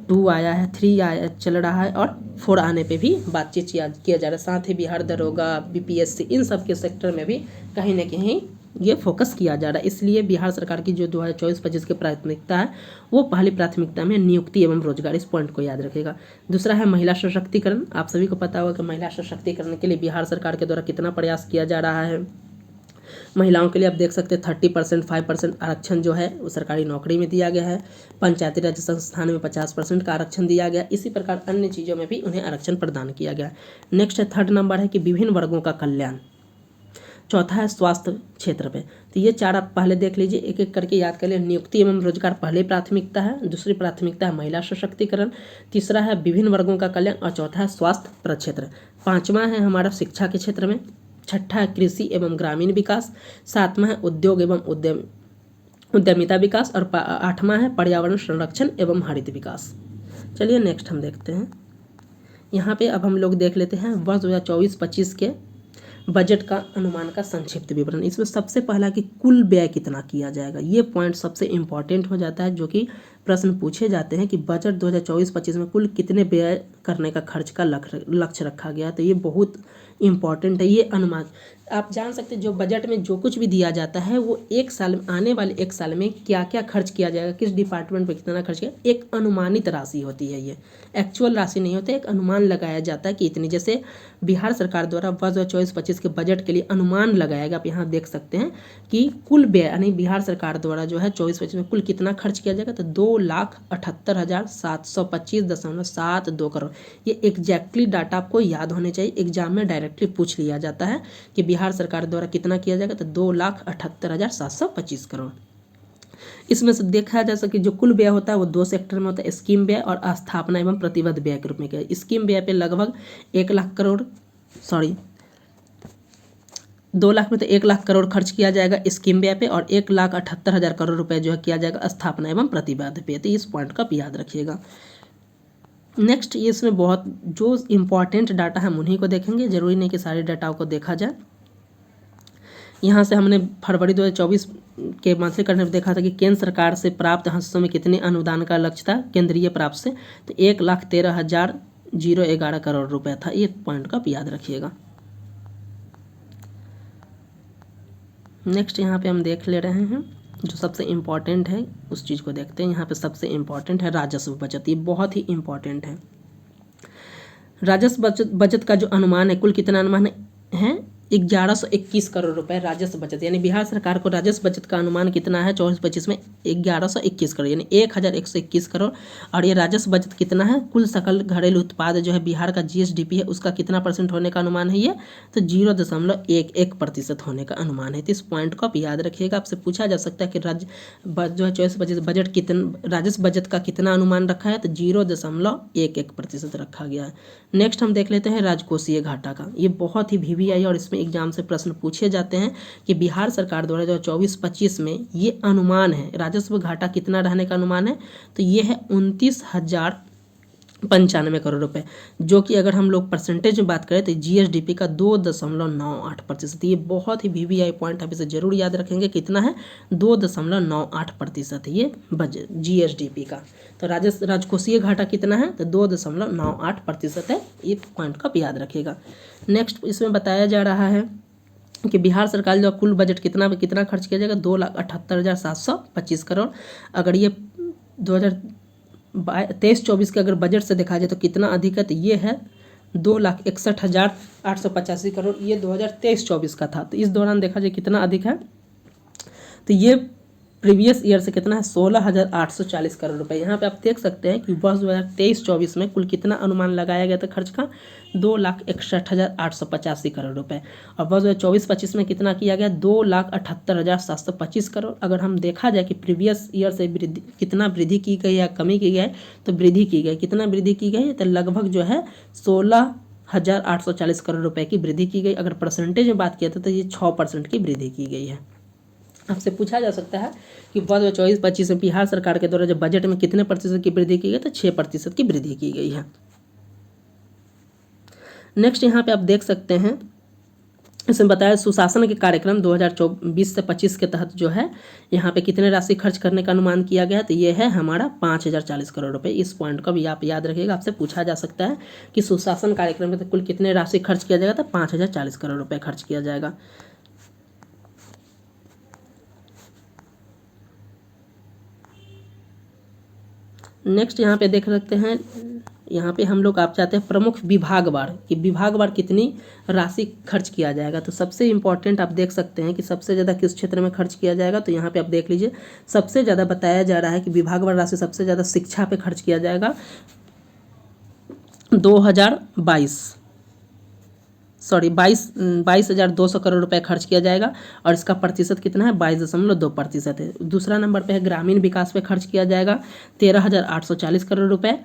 S1: 2 आया है, 3 आया चल रहा है और 4 आने पे भी बातचीत किया जा रहा है। साथ ही बिहार दरोगा, BPSC, इन सब के सेक्टर में भी कहीं ना कहीं ये फोकस किया जा रहा है। इसलिए बिहार सरकार की जो 2024-25 की प्राथमिकता है वो पहली प्राथमिकता में नियुक्ति एवं रोजगार। इस पॉइंट को याद रखिएगा। दूसरा है महिला सशक्तिकरण। आप सभी को पता होगा कि महिला सशक्तिकरण के लिए बिहार सरकार के द्वारा कितना प्रयास किया जा रहा है। महिलाओं के लिए आप देख सकते हैं 30%, 5% आरक्षण जो है वो सरकारी नौकरी में दिया गया है। पंचायती राज संस्थान में 50% का आरक्षण दिया गया। इसी प्रकार अन्य चीज़ों में भी उन्हें आरक्षण प्रदान किया गया। नेक्स्ट है 3rd नंबर है कि विभिन्न वर्गों का कल्याण। चौथा है स्वास्थ्य क्षेत्र पे। तो ये 4 आप पहले देख लीजिए, एक एक करके याद कर लिए। नियुक्ति एवं रोजगार पहली प्राथमिकता है, दूसरी प्राथमिकता है महिला सशक्तिकरण, तीसरा है विभिन्न वर्गों का कल्याण और चौथा है स्वास्थ्य प्रक्षेत्र। 5वां है हमारा शिक्षा के क्षेत्र में, छठा है कृषि एवं ग्रामीण विकास, 7वां है उद्योग एवं उद्यमिता विकास और 8वां है पर्यावरण संरक्षण एवं हरित विकास। चलिए नेक्स्ट हम देखते हैं। यहाँ पे अब हम लोग देख लेते हैं वर्ष 2024-25 के बजट का अनुमान का संक्षिप्त विवरण। इसमें सबसे पहला कि कुल व्यय कितना किया जाएगा, ये पॉइंट सबसे इम्पॉर्टेंट हो जाता है, जो कि प्रश्न पूछे जाते हैं कि बजट 2024-25 में कुल कितने व्यय करने का खर्च का लक्ष्य रखा गया। तो ये बहुत इम्पॉर्टेंट है। ये अनुमान आप जान सकते हैं, जो बजट में जो कुछ भी दिया जाता है वो एक साल में, आने वाले एक साल में क्या क्या खर्च किया जाएगा, किस डिपार्टमेंट पे कितना खर्च किया, एक अनुमानित राशि होती है। ये एक्चुअल राशि नहीं होती, एक अनुमान लगाया जाता है कि इतनी। जैसे बिहार सरकार द्वारा वर्ष 2024-25 के बजट के लिए अनुमान लगाया गया। आप यहाँ देख सकते हैं कि कुल व्यय यानी बिहार सरकार द्वारा जो है 24-25 में कुल कितना खर्च किया जाएगा, तो 2,78,725.72 करोड़। ये एग्जैक्टली डाटा आपको याद होने चाहिए, एग्जाम में डायरेक्टली पूछ लिया जाता है कि बिहार सरकार द्वारा कितना किया जाएगा, तो 2,78,725 करोड़। इसमें से देखा जा सके जो कुल व्यय होता है वो 2 सेक्टर में होता है, स्कीम व्यय और स्थापना एवं प्रतिबद्ध व्यय के रूप में किया। स्कीम व्यय पे लगभग 2 लाख में तो 1 लाख करोड़ खर्च किया जाएगा स्कीम व्यय पे, और 1,78,000 करोड़ रुपए जो है किया जाएगा स्थापना एवं प्रतिबद्ध पे। तो इस पॉइंट का याद रखिएगा। नेक्स्ट ये इसमें बहुत जो इम्पॉर्टेंट डाटा हम उन्हीं को देखेंगे, जरूरी नहीं कि सारे डाटाओं को देखा जाए। यहाँ से हमने फरवरी 2024 के मंथली करंट में देखा था कि केंद्र सरकार से प्राप्त हिस्सों में कितने अनुदान का लक्ष्य था केंद्रीय प्राप्त से, तो 1,13,011 करोड़ रुपए था। ये पॉइंट का याद रखिएगा। नेक्स्ट यहाँ पे हम देख ले रहे हैं जो सबसे इम्पॉर्टेंट है उस चीज़ को देखते हैं। यहाँ पे सबसे इम्पॉर्टेंट है राजस्व बचत। ये बहुत ही इम्पॉर्टेंट है। राजस्व बचत का जो अनुमान है, कुल कितना अनुमान है 1121 करोड़ रुपए राजस्व बचत, यानी बिहार सरकार को राजस्व बचत का अनुमान कितना है 24-25 में 1121 करोड़, यानी 1121 करोड़। और ये राजस्व बचत कितना है, कुल सकल घरेलू उत्पाद जो है बिहार का जीएसडीपी है उसका कितना % होने का अनुमान है ये, तो 0.11% होने का अनुमान है। तो इस पॉइंट को आप याद रखिएगा। आपसे पूछा जा सकता है कि जो है 24-25 बजट कितना, राजस्व बचत का कितना अनुमान रखा है, तो 0.11% रखा गया है। नेक्स्ट हम देख लेते हैं राजकोषीय घाटा का। ये बहुत ही VVI और इसमें एग्जाम से प्रश्न पूछे जाते हैं कि बिहार सरकार द्वारा जो 24-25 में ये अनुमान है राजस्व घाटा कितना रहने का अनुमान है, तो ये है 29,095 करोड़ रुपए, जो कि अगर हम लोग परसेंटेज में बात करें तो जीएसडीपी का 2.98%। ये बहुत ही VVI पॉइंट आप इसे जरूर याद रखेंगे, कितना है 2.98% ये बजट जीएसडीपी का। तो राजकोषीय घाटा कितना है, तो 2.98% है। ये पॉइंट को आप याद रखिएगा। नेक्स्ट इसमें बताया जा रहा है कि बिहार सरकार जो कुल बजट कितना खर्च किया जाएगा, 2,78,725 करोड़। अगर ये 2023-24 के अगर बजट से देखा जाए तो कितना अधिक है, तो ये है 2,61,885 करोड़, ये 2023-24 का था। तो इस दौरान देखा जाए कितना अधिक है, तो ये प्रीवियस ईयर से कितना है 16,840 करोड़ रुपए। यहाँ पे आप देख सकते हैं कि वर्ष 2023-24 में कुल कितना अनुमान लगाया गया था खर्च का, 2,61,885 करोड़ रुपए। और वर्ष 2024-25 में कितना किया गया, 2,78,725 करोड़। अगर हम देखा जाए कि प्रीवियस ईयर से कितना वृद्धि की गई या कमी की गई, तो वृद्धि की गई। कितना वृद्धि की गई, तो लगभग जो है 16,840 करोड़ रुपए की वृद्धि की गई। अगर परसेंटेज में बात किया तो ये 6% की वृद्धि की गई है। आपसे पूछा जा सकता है कि वर्ष 24-25 में बिहार सरकार के द्वारा जब बजट में कितने % की वृद्धि की गई, तो 6% की वृद्धि की गई है। नेक्स्ट यहाँ पे आप देख सकते हैं, इसमें बताया सुशासन के कार्यक्रम 2024 से 25 के तहत जो है यहाँ पे कितने राशि खर्च करने का अनुमान किया गया है, तो ये है हमारा 5,040 करोड़ रुपए। इस पॉइंट को भी आप याद रखिएगा। आपसे पूछा जा सकता है कि सुशासन कार्यक्रम में तो कुल कितने राशि खर्च किया जाएगा, तो 5,040 करोड़ रुपए खर्च किया जाएगा। नेक्स्ट यहाँ पे देख सकते हैं, यहाँ पे हम लोग आप चाहते हैं प्रमुख विभागवार कि विभागवार कितनी राशि खर्च किया जाएगा। तो सबसे इम्पॉर्टेंट आप देख सकते हैं कि सबसे ज़्यादा किस क्षेत्र में खर्च किया जाएगा, तो यहाँ पे आप देख लीजिए सबसे ज़्यादा बताया जा रहा है कि विभागवार राशि सबसे ज़्यादा शिक्षा पे खर्च किया जाएगा। 22,200 करोड़ रुपए खर्च किया जाएगा और इसका प्रतिशत कितना है, 22.2% है। दूसरा नंबर पे है ग्रामीण विकास पे खर्च किया जाएगा 13,840 करोड़ रुपए।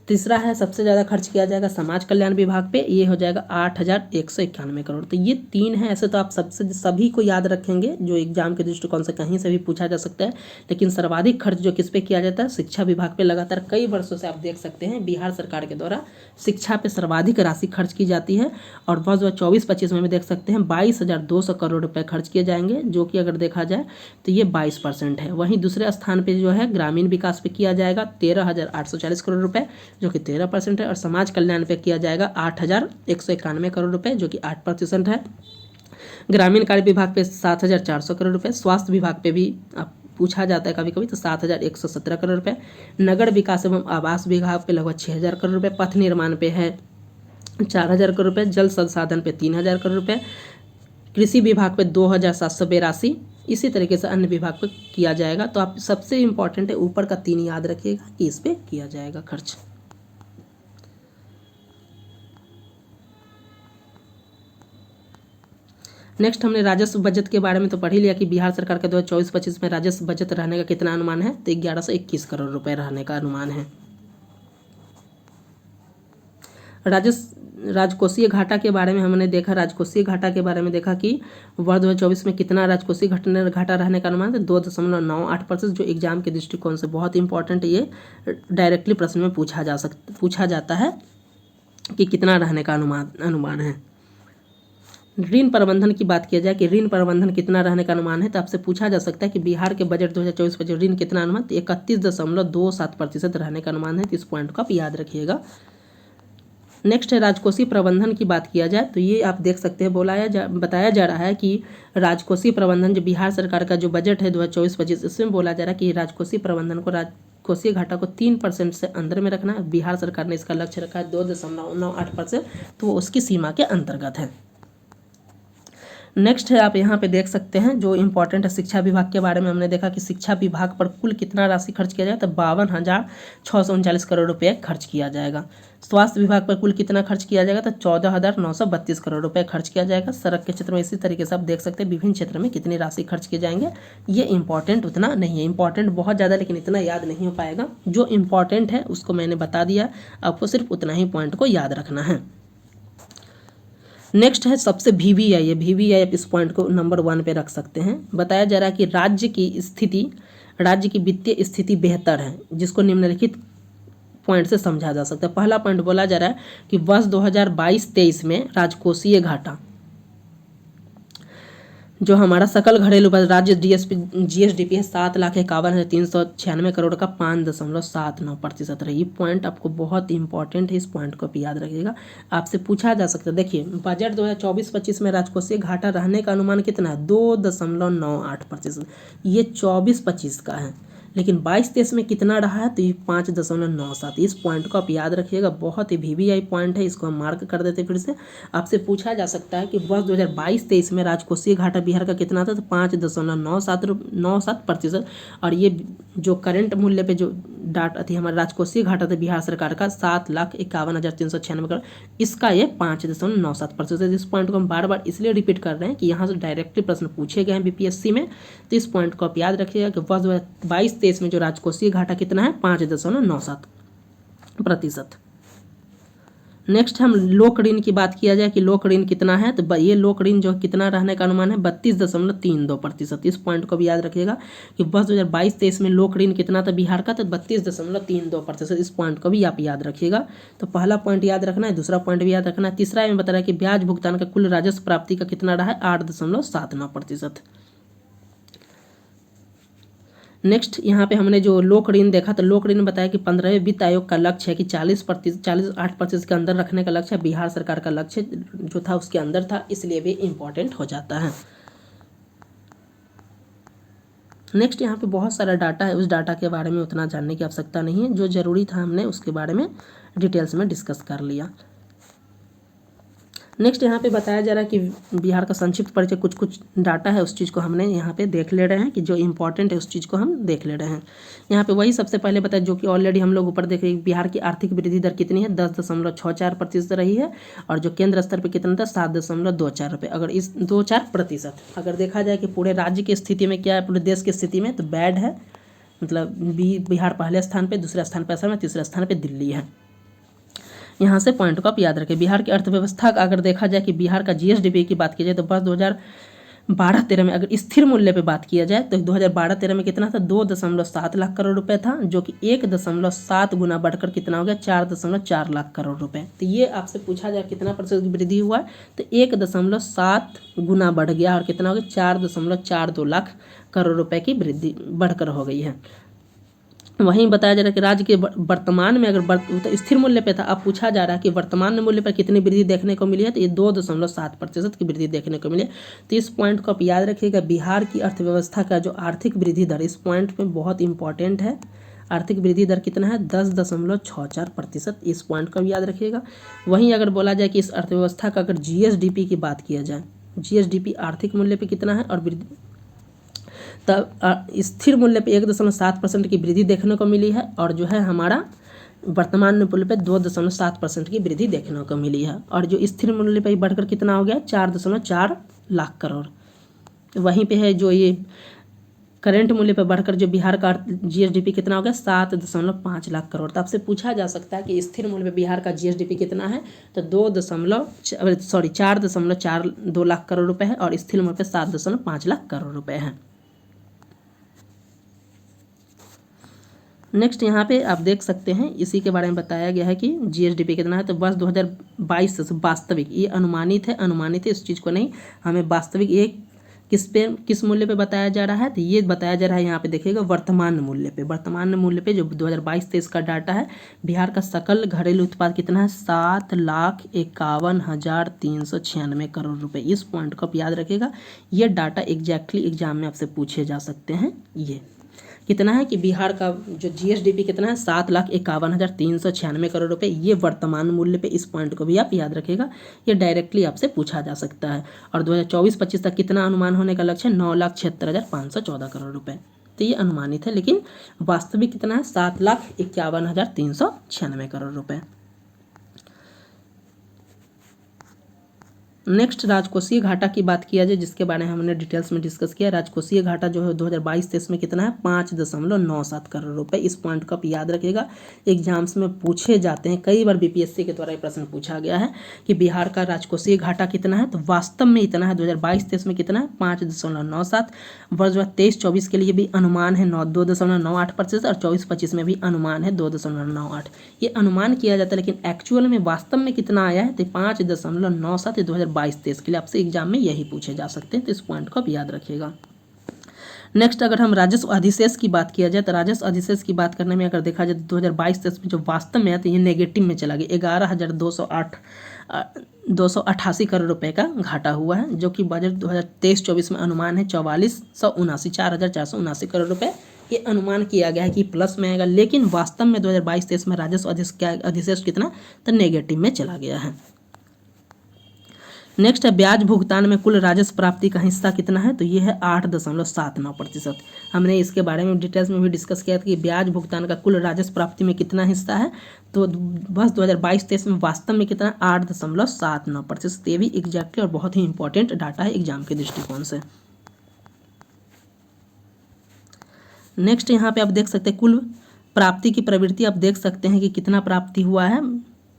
S1: तीसरा है सबसे ज़्यादा खर्च किया जाएगा समाज कल्याण विभाग पे, ये हो जाएगा 8,191 करोड़। तो ये 3 है। ऐसे तो आप सभी को याद रखेंगे जो एग्जाम के दृष्टिकोण से कहीं से भी पूछा जा सकता है, लेकिन सर्वाधिक खर्च जो किस पे किया जाता है, शिक्षा विभाग पे। लगातार कई वर्षों से आप देख सकते हैं बिहार सरकार के द्वारा शिक्षा पे सर्वाधिक राशि खर्च की जाती है। और वर्ष 24-25 में भी देख सकते हैं 22,200 करोड़ रुपए खर्च किए जाएंगे, जो कि अगर देखा जाए तो ये 22% है। वहीं दूसरे स्थान पे जो है ग्रामीण विकास पे किया जाएगा 13,840 करोड़ रुपए, जो कि 13% है। और समाज कल्याण पे किया जाएगा 8,191 करोड़ रुपए, जो कि 8% है। ग्रामीण कार्य विभाग पे 7,400 करोड़ रुपए। स्वास्थ्य विभाग पे भी आप पूछा जाता है कभी कभी, तो 7,117 करोड़ रुपए। नगर विकास एवं आवास विभाग पे लगभग 6,000 करोड़ रुपए। पथ निर्माण पे है 4,000 करोड़ रुपए। जल संसाधन पे 3,000 करोड़ रुपए। कृषि विभाग पे 2,782। इसी तरीके से अन्य विभाग पे किया जाएगा। तो आप सबसे इम्पॉर्टेंट है ऊपर का 3 याद रखिएगा कि इस पे किया जाएगा खर्च। नेक्स्ट हमने राजस्व बजट के बारे में तो पढ़ ही लिया कि बिहार सरकार का 2024-25 में राजस्व बजट रहने का कितना अनुमान है, तो 1121 करोड़ रुपए रहने का अनुमान है। राजकोषीय घाटा के बारे में हमने देखा, राजकोषीय घाटा के बारे में देखा कि वर्ष 2024 में कितना राजकोषीय घाटा रहने का अनुमान है, 2.98%, जो एग्जाम के दृष्टिकोण से बहुत इंपॉर्टेंट है। ये डायरेक्टली प्रश्न में पूछा जाता है कि कितना रहने का अनुमान है। ऋण प्रबंधन की बात किया जाए कि ऋण प्रबंधन कितना रहने का अनुमान है, तो आपसे पूछा जा सकता है कि बिहार के बजट 2024-25 ऋण कितना अनुमान, तो 31.27% रहने का अनुमान है। तो इस पॉइंट को आप याद रखिएगा। नेक्स्ट है राजकोषीय प्रबंधन की बात किया जाए तो ये आप देख सकते हैं बताया जा रहा है कि राजकोषीय प्रबंधन जो बिहार सरकार का जो बजट है 2024-25, इसमें बोला जा रहा है कि राजकोषीय प्रबंधन को राजकोषीय घाटा को 3% से अंदर में रखना है। बिहार सरकार ने इसका लक्ष्य रखा है 2.98%, तो वो उसकी सीमा के अंतर्गत है। नेक्स्ट है, आप यहाँ पे देख सकते हैं जो इम्पोर्टेंट है शिक्षा विभाग के बारे में। हमने देखा कि शिक्षा विभाग पर कुल कितना राशि खर्च किया जाए, तो 52,639 करोड़ रुपये खर्च किया जाएगा। स्वास्थ्य विभाग पर कुल कितना खर्च किया जाएगा, तो 14,932 करोड़ रुपये खर्च किया जाएगा। सड़क के क्षेत्र में इसी तरीके से आप देख सकते हैं विभिन्न क्षेत्र में कितनी राशि खर्च किए जाएंगे। ये इंपॉर्टेंट उतना नहीं है, इंपॉर्टेंट बहुत ज़्यादा लेकिन इतना याद नहीं हो पाएगा। जो इंपॉर्टेंट है उसको मैंने बता दिया, आपको सिर्फ उतना ही पॉइंट को याद रखना है। नेक्स्ट है सबसे VVI है, VVI आप इस पॉइंट को नंबर 1 पे रख सकते हैं। बताया जा रहा है कि राज्य की वित्तीय स्थिति बेहतर है, जिसको निम्नलिखित पॉइंट से समझा जा सकता है। पहला पॉइंट बोला जा रहा है कि वर्ष 2022-23 में राजकोषीय घाटा, जो हमारा सकल घरेलू उपज राज्य GSDP है 7,51,396 करोड़ का 5.79% रही। ये पॉइंट आपको बहुत इंपॉर्टेंट है, इस पॉइंट को भी याद रखिएगा, आपसे पूछा जा सकता है। देखिए बजट 2024-25 में राजकोषीय घाटा रहने का अनुमान कितना है, 2.98%। ये 24-25 का है, लेकिन 22-23 में कितना रहा है, तो ये 5.97। इस पॉइंट को आप याद रखिएगा, बहुत ही VVI पॉइंट है, इसको हम मार्क कर देते हैं। फिर से आपसे पूछा जा सकता है कि वर्ष 2022-23 में राजकोषीय घाटा बिहार का कितना था, तो 5.97%। और ये जो करंट मूल्य पे जो डाटा थी हमारा राजकोषीय घाटा था बिहार सरकार का 7,51,396 करोड़, इसका ये 5.97%। इस पॉइंट को हम बार बार इसलिए रिपीट कर रहे हैं कि यहाँ से डायरेक्टली प्रश्न पूछे गए हैं BPSC में, तो इस पॉइंट को आप याद रखिएगा कि वर्ष 2022-23 में जो राजकोषीय घाटा कितना है, 5.97%। नेक्स्ट हम लोक ऋण की बात किया जाए कि लोक ऋण कितना है, तो ये लोक ऋण जो कितना रहने का अनुमान है, 32.32%। इस पॉइंट को भी याद रखिएगा कि वर्ष 2022-23 में लोक ऋण कितना था बिहार का, तो 32.32%। इस पॉइंट को भी आप याद रखिएगा। तो पहला पॉइंट याद रखना है, दूसरा पॉइंट भी याद रखना है। तीसरा में बता रहा है कि ब्याज भुगतान का कुल राजस्व प्राप्ति का कितना रहा है, 8.79%। नेक्स्ट यहाँ पे हमने जो लोक ऋण देखा, तो लोक ऋण बताया कि 15वें वित्त आयोग का लक्ष्य है कि 48% के अंदर रखने का लक्ष्य है। बिहार सरकार का लक्ष्य जो था उसके अंदर था, इसलिए भी इम्पोर्टेंट हो जाता है। नेक्स्ट यहाँ पे बहुत सारा डाटा है, उस डाटा के बारे में उतना जानने की आवश्यकता नहीं है, जो ज़रूरी था हमने उसके बारे में डिटेल्स में डिस्कस कर लिया। नेक्स्ट यहाँ पे बताया जा रहा है कि बिहार का संक्षिप्त परिचय, कुछ डाटा है उस चीज़ को हमने यहाँ पे देख ले रहे हैं कि जो इम्पोर्टेंट है उस चीज़ को हम देख ले रहे हैं। यहाँ पे वही सबसे पहले बताया जो कि ऑलरेडी हम लोग ऊपर देख रहे हैं, बिहार की आर्थिक वृद्धि दर कितनी है, 10.64% रही है। और जो केंद्र स्तर पर कितना था, 7.24 रुपये। अगर इस 24% अगर देखा जाए कि पूरे राज्य की स्थिति में क्या है, पूरे देश की स्थिति में, तो बैड है। मतलब बिहार पहले स्थान पर, दूसरे स्थान पर असम है, तीसरे स्थान पर दिल्ली है। यहाँ से पॉइंट को आप याद रखें। बिहार की अर्थव्यवस्था का अगर देखा जाए कि बिहार का GSDP की बात की जाए, तो वर्ष 2012-13 में अगर स्थिर मूल्य पे बात किया जाए, तो 2012-13 में कितना था, 2.7 लाख करोड़ रुपए था, जो कि 1.7 गुना बढ़कर कितना हो गया, 4.4 लाख करोड़ रुपए। तो ये आपसे पूछा जाए कितना % की वृद्धि हुआ है, तो 1.7 गुना बढ़ गया और कितना हो गया, 4.42 लाख करोड़ रुपए की वृद्धि बढ़कर हो गई है। वहीं बताया जा रहा है कि राज्य के वर्तमान में अगर तो स्थिर मूल्य पे था, अब पूछा जा रहा है कि वर्तमान मूल्य पर कितनी वृद्धि देखने को मिली है, तो ये 2.7% की वृद्धि देखने को मिली है। तो इस पॉइंट को आप याद रखिएगा, बिहार की अर्थव्यवस्था का जो आर्थिक वृद्धि दर, इस पॉइंट में बहुत इंपॉर्टेंट है। आर्थिक वृद्धि दर कितना है, 10.64%। इस पॉइंट को भी याद रखिएगा। वहीं अगर बोला जाए कि इस अर्थव्यवस्था का अगर GSDP की बात किया जाए, GSDP आर्थिक मूल्य पर कितना है और तब स्थिर मूल्य पे 1.7% की वृद्धि देखने को मिली है, और जो है हमारा वर्तमान मूल्य पे 2.7% की वृद्धि देखने को मिली है। और जो स्थिर मूल्य पे बढ़कर कितना हो गया, 4.4 लाख करोड़। वहीं पे है जो ये करेंट मूल्य पे बढ़कर जो बिहार का GSDP कितना हो गया, 7.5 लाख करोड़। तो आपसे पूछा जा सकता है कि स्थिर मूल्य पे बिहार का GSDP कितना है, तो 4.42 लाख करोड़ रुपए है, और स्थिर मूल्य पे 7.5 लाख करोड़ रुपए है। नेक्स्ट यहाँ पे आप देख सकते हैं, इसी के बारे में बताया गया है कि GSDP कितना है। तो वर्ष 2022 से वास्तविक, ये अनुमानित है, इस चीज़ को नहीं, हमें वास्तविक ये किस मूल्य पे बताया जा रहा है, तो ये बताया जा रहा है यहाँ पे देखिएगा वर्तमान मूल्य पे जो 2022-23 का डाटा है, बिहार का सकल घरेलू उत्पाद कितना है, 7,51,396 करोड़ रुपए। इस पॉइंट को आप याद रखिएगा, ये डाटा एग्जैक्टली एग्जाम में आपसे पूछे जा सकते हैं। ये कितना है कि बिहार का जो जीएसडीपी कितना है 7,51,396 करोड़ रुपए। ये वर्तमान मूल्य पे, इस पॉइंट को भी आप याद रखिएगा, ये डायरेक्टली आपसे पूछा जा सकता है। और 2024-25 तक कितना अनुमान होने का लक्ष्य है? 9,76,514 करोड़ रुपए। तो ये अनुमानित है, लेकिन वास्तविक कितना है? 7,51,396 करोड़ रुपए। नेक्स्ट राजकोषीय घाटा की बात किया जाए, जिसके बारे में हमने डिटेल्स में डिस्कस किया। राजकोषीय घाटा जो है 2022-23 में कितना है? 5.97 करोड़ रुपए। इस पॉइंट को आप याद रखिएगा, एग्जाम्स में पूछे जाते हैं, कई बार बीपीएससी के द्वारा ये प्रश्न पूछा गया है कि बिहार का राजकोषीय घाटा कितना है, तो वास्तव में इतना है। 2022-23 में कितना है? 5.97। वर्ष 2023-24 के लिए भी अनुमान है 2.98%, और 24-25 में भी अनुमान है 2.98। ये अनुमान किया जाता है, लेकिन एक्चुअल में वास्तव में कितना आया है? तो 5.97। 2022-23 के लिए आपसे एग्जाम में यही पूछे जा सकते हैं, तो इस पॉइंट को आप याद रखिएगा। नेक्स्ट, अगर हम राजस्व अधिशेष की बात किया जाए, तो राजस्व अधिशेष की बात करने में अगर देखा जाए तो 2022-23 में जो वास्तव में है तो ये नेगेटिव में चला गया। 11,288 करोड़ रुपए का घाटा हुआ है, जो कि बजट 2023-24 में अनुमान है 4,479 करोड़ रुपए। ये अनुमान किया गया है कि प्लस में आएगा, लेकिन वास्तव में 2022-23 में राजस्व अधिशेष कितना? तो नेगेटिव में चला गया है। नेक्स्ट है ब्याज भुगतान में कुल राजस्व प्राप्ति का हिस्सा कितना है? तो ये है 8.79%। हमने इसके बारे में डिटेल्स में भी डिस्कस किया था कि ब्याज भुगतान का कुल राजस्व प्राप्ति में कितना हिस्सा है, तो बस 2022-23 में वास्तव में कितना? 8.79%। ये भी एग्जैक्टली और बहुत ही इंपॉर्टेंट डाटा है एग्जाम के दृष्टिकोण से। नेक्स्ट यहाँ पे आप देख सकते हैं कुल प्राप्ति की प्रवृत्ति, आप देख सकते हैं कि कितना प्राप्ति हुआ है।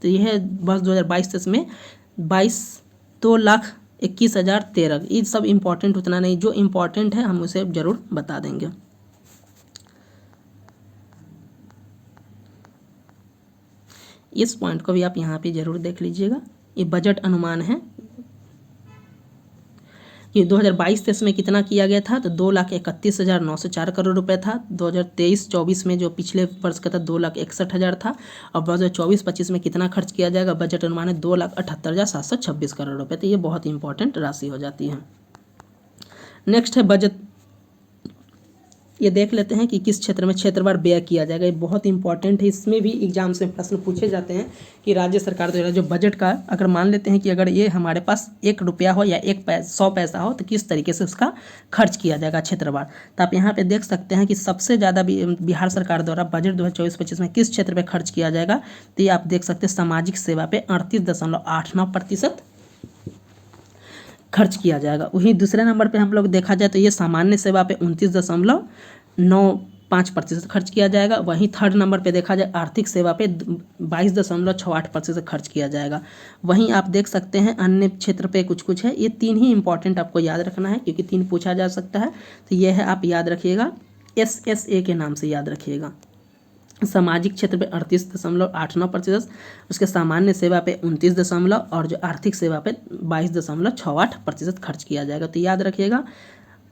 S1: तो यह है वर्ष 2022-23 में 2,21,013। ये सब इम्पॉर्टेंट उतना नहीं, जो इम्पॉर्टेंट है हम उसे जरूर बता देंगे। इस पॉइंट को भी आप यहाँ पे जरूर देख लीजिएगा। ये बजट अनुमान है कि 2022-23 में कितना किया गया था, तो 2,31,904 करोड़ रुपए था। 2023-24 में जो पिछले वर्ष का था 2,61,000 था। और 2024-25 में कितना खर्च किया जाएगा? बजट अनुमान है 2,78,726 करोड़ रुपए। तो ये बहुत इंपॉर्टेंट राशि हो जाती है। नेक्स्ट है बजट, ये देख लेते हैं कि किस क्षेत्र में क्षेत्रवार व्यय किया जाएगा। ये बहुत इंपॉर्टेंट है, इसमें भी एग्जाम से प्रश्न पूछे जाते हैं कि राज्य सरकार द्वारा जो बजट का, अगर मान लेते हैं कि अगर ये हमारे पास 1 रुपया हो या 100 पैसा हो, तो किस तरीके से उसका खर्च किया जाएगा क्षेत्रवार। तो आप यहाँ पे देख सकते हैं कि सबसे ज़्यादा बिहार सरकार द्वारा बजट 2024-25 में किस क्षेत्र पर खर्च किया जाएगा। तो ये आप देख सकते हैं सामाजिक सेवा पे 38.89% खर्च किया जाएगा। वहीं दूसरे नंबर पे हम लोग देखा जाए तो ये सामान्य सेवा पे 29.95% खर्च किया जाएगा। वहीं थर्ड नंबर पे देखा जाए आर्थिक सेवा पे 22.68% खर्च किया जाएगा। वहीं आप देख सकते हैं अन्य क्षेत्र पे कुछ कुछ है। ये 3 ही इंपॉर्टेंट आपको याद रखना है, क्योंकि 3 पूछा जा सकता है। तो ये है, आप याद रखिएगा, SSA के नाम से याद रखिएगा। सामाजिक क्षेत्र पे 38.89%, उसके सामान्य सेवा पे 29 और जो आर्थिक सेवा पे 22.68% खर्च किया जाएगा। तो याद रखिएगा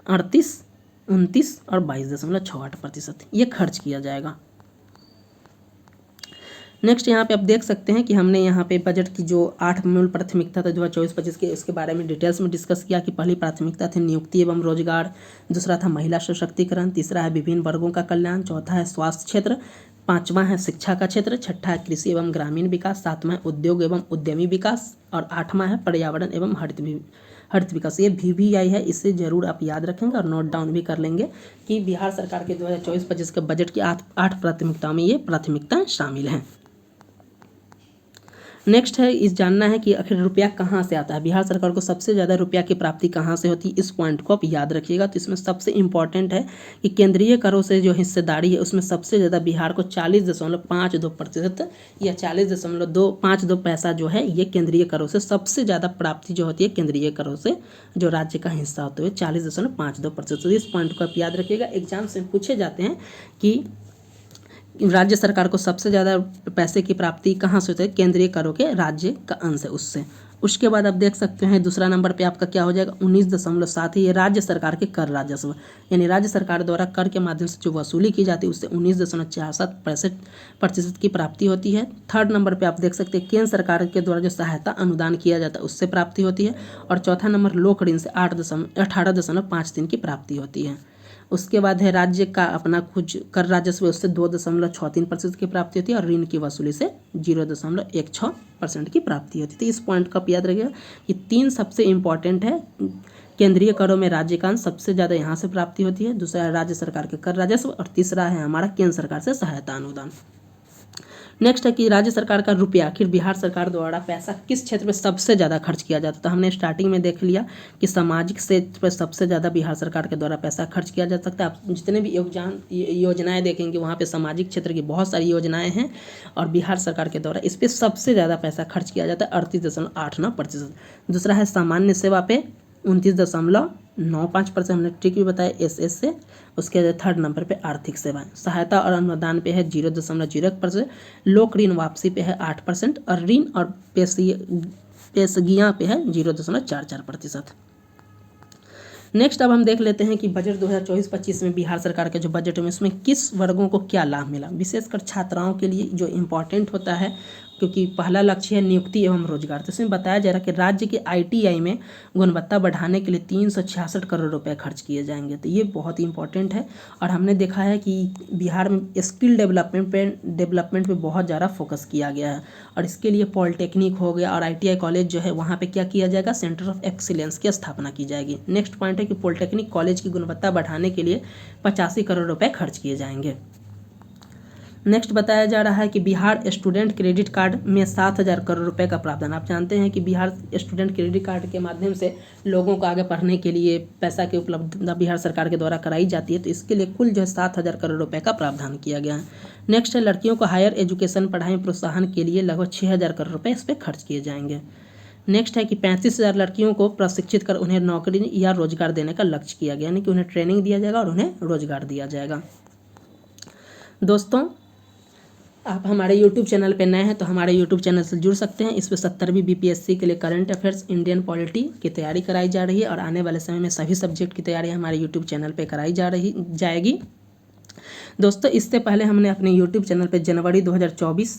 S1: 38, 29 और 22.68% ये खर्च किया जाएगा। नेक्स्ट यहाँ पे आप देख सकते हैं कि हमने यहाँ पे बजट की जो 8 मूल प्राथमिकता था 2024-25 के, उसके बारे में डिटेल्स में डिस्कस किया कि पहली प्राथमिकता थी नियुक्ति एवं रोजगार, दूसरा था महिला सशक्तिकरण, तीसरा है विभिन्न वर्गों का कल्याण, चौथा है स्वास्थ्य क्षेत्र, 5वां है शिक्षा का क्षेत्र, 6ठा है कृषि एवं ग्रामीण विकास, 7वां है उद्योग एवं उद्यमी विकास, और 8वां है पर्यावरण एवं हरित विकास। ये VVI है, इसे जरूर आप याद रखेंगे और नोट डाउन भी कर लेंगे कि बिहार सरकार के 2024-25 के बजट की 8 प्राथमिकताओं में ये प्राथमिकताएं शामिल हैं। नेक्स्ट है इस जानना है कि आखिर रुपया कहाँ से आता है, बिहार सरकार को सबसे ज़्यादा रुपया की प्राप्ति कहाँ से होती है। इस पॉइंट को आप याद रखिएगा। तो इसमें सबसे इम्पॉर्टेंट है कि केंद्रीय करों से जो हिस्सेदारी है उसमें सबसे ज़्यादा बिहार को 40.52% या 40.52 पैसा जो है ये केंद्रीय करों से सबसे ज़्यादा प्राप्ति जो होती है केंद्रीय करों से जो राज्य का हिस्सा होते हुए 40.52%। इस पॉइंट को आप याद रखिएगा। एग्जाम से पूछे जाते हैं कि राज्य सरकार को सबसे ज़्यादा पैसे की प्राप्ति कहाँ से होती है? केंद्रीय करों के राज्य का अंश है उससे। उसके बाद आप देख सकते हैं दूसरा नंबर पे आपका क्या हो जाएगा 19.7 ये राज्य सरकार के कर राजस्व, यानी राज्य सरकार द्वारा कर के माध्यम से जो वसूली की जाती है उससे 19.47% की प्राप्ति होती है। थर्ड नंबर पे आप देख सकते हैं केंद्र सरकार के द्वारा जो सहायता अनुदान किया जाता है उससे प्राप्ति होती है। और चौथा नंबर लोक ऋण से 18.53 की प्राप्ति होती है। उसके बाद है राज्य का अपना कुछ कर राजस्व, उससे 2.63% की प्राप्ति होती है, और ऋण की वसूली से 0.16% की प्राप्ति होती है। तो इस पॉइंट का आप याद रखिएगा कि 3 सबसे इम्पॉर्टेंट है। केंद्रीय करों में राज्य का अंश सबसे ज़्यादा यहाँ से प्राप्ति होती है, दूसरा है राज्य सरकार के कर राजस्व, और तीसरा है हमारा केंद्र सरकार से सहायता अनुदान। नेक्स्ट है कि राज्य सरकार का रुपया, आखिर बिहार सरकार द्वारा पैसा किस क्षेत्र में सबसे ज़्यादा खर्च किया जाता है। तो हमने स्टार्टिंग में देख लिया कि सामाजिक क्षेत्र पर सबसे ज़्यादा बिहार सरकार के द्वारा पैसा खर्च किया जा सकता है। आप जितने भी योजनाएं देखेंगे वहाँ पे सामाजिक क्षेत्र की बहुत सारी योजनाएं हैं, और बिहार सरकार के द्वारा इस पर सबसे ज़्यादा पैसा खर्च किया जाता है, 38.89%। दूसरा है सामान्य सेवा पे 29.95%, हमने ट्रिक भी बताया एस से। उसके बाद थर्ड नंबर पे आर्थिक सेवाएं, सहायता और अनुदान पे है 0.01%, लोक ऋण वापसी पे है 8%, और ऋण और पेशगियाँ पे है 0.44%। नेक्स्ट अब हम देख लेते हैं कि बजट 2024-25 में बिहार सरकार के जो बजट है उसमें किस वर्गों को क्या लाभ मिला। विशेषकर छात्राओं के लिए जो इम्पोर्टेंट होता है, क्योंकि पहला लक्ष्य है नियुक्ति एवं रोजगार। तो इसमें बताया जा रहा है कि राज्य के ITI में गुणवत्ता बढ़ाने के लिए 366 करोड़ रुपए खर्च किए जाएंगे। तो ये बहुत इंपॉर्टेंट है, और हमने देखा है कि बिहार में स्किल डेवलपमेंट पे बहुत ज़्यादा फोकस किया गया है, और इसके लिए पॉलिटेक्निक हो गया और ITI कॉलेज जो है वहाँ पे क्या किया जाएगा, सेंटर ऑफ एक्सीलेंस की स्थापना की जाएगी। नेक्स्ट पॉइंट है कि पॉलिटेक्निक कॉलेज की गुणवत्ता बढ़ाने के लिए 85 करोड़ रुपए खर्च किए जाएंगे। नेक्स्ट बताया जा रहा है कि बिहार स्टूडेंट क्रेडिट कार्ड में 7,000 करोड़ रुपए का प्रावधान। आप जानते हैं कि बिहार स्टूडेंट क्रेडिट कार्ड के माध्यम से लोगों को आगे पढ़ने के लिए पैसा की उपलब्धता बिहार सरकार के द्वारा कराई जाती है। तो इसके लिए कुल जो है 7,000 करोड़ रुपए का प्रावधान किया गया है। नेक्स्ट है लड़कियों को हायर एजुकेशन पढ़ाई में प्रोत्साहन के लिए लगभग 6,000 करोड़ रुपये इस पर खर्च किए जाएंगे। नेक्स्ट है कि 35,000 लड़कियों को प्रशिक्षित कर उन्हें नौकरी या रोजगार देने का लक्ष्य किया गया, यानी कि उन्हें ट्रेनिंग दिया जाएगा और उन्हें रोजगार दिया जाएगा। दोस्तों, आप हमारे YouTube चैनल पे नए हैं तो हमारे YouTube चैनल से जुड़ सकते हैं। इस पर 70वीं BPSC के लिए करंट अफेयर्स, इंडियन पॉलिटी की तैयारी कराई जा रही है, और आने वाले समय में सभी सब्जेक्ट की तैयारी हमारे YouTube चैनल पे कराई जाएगी। दोस्तों, इससे पहले हमने अपने YouTube चैनल पे जनवरी 2024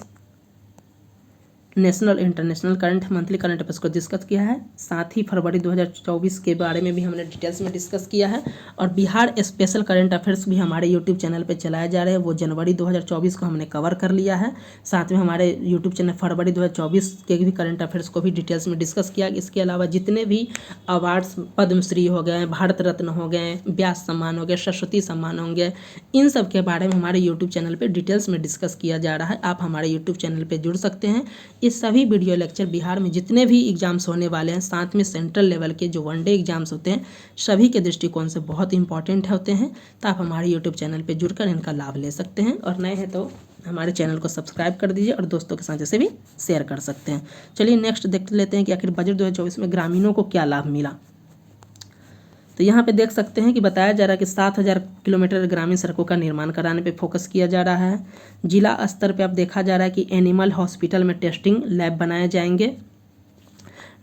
S1: national international current monthly current affairs को डिस्कस किया है। साथ ही फरवरी 2024 के बारे में भी हमने डिटेल्स में डिस्कस किया है, और बिहार स्पेशल करंट अफेयर्स भी हमारे यूट्यूब चैनल पे चलाए जा रहे हैं। वो जनवरी 2024 को हमने कवर कर लिया है। साथ में हमारे यूट्यूब चैनल फरवरी 2024 के भी करंट अफेयर्स को भी डिटेल्स में डिस्कस किया। इसके अलावा जितने भी अवार्ड्स, पद्मश्री हो गए, भारत रत्न हो गए, व्यास सम्मान हो गए, सरस्वती सम्मान होंगे, इन सब के बारे में हमारे यूट्यूब चैनल पर डिटेल्स में डिस्कस किया जा रहा है। आप हमारे यूट्यूब चैनल पर जुड़ सकते हैं। इस सभी वीडियो लेक्चर बिहार में जितने भी एग्जाम्स होने वाले हैं, साथ में सेंट्रल लेवल के जो वनडे एग्जाम्स होते हैं, सभी के दृष्टिकोण से बहुत इंपॉर्टेंट होते हैं। तो आप हमारे यूट्यूब चैनल पे जुड़कर इनका लाभ ले सकते हैं, और नए हैं तो हमारे चैनल को सब्सक्राइब कर दीजिए और दोस्तों के साथ जैसे भी शेयर कर सकते हैं। चलिए नेक्स्ट देख लेते हैं कि आखिर बजट 2024 में ग्रामीणों को क्या लाभ मिला। तो यहाँ पे देख सकते हैं कि बताया जा रहा है कि 7,000 किलोमीटर ग्रामीण सड़कों का निर्माण कराने पे फोकस किया जा रहा है। जिला स्तर पे अब देखा जा रहा है कि एनिमल हॉस्पिटल में टेस्टिंग लैब बनाए जाएंगे।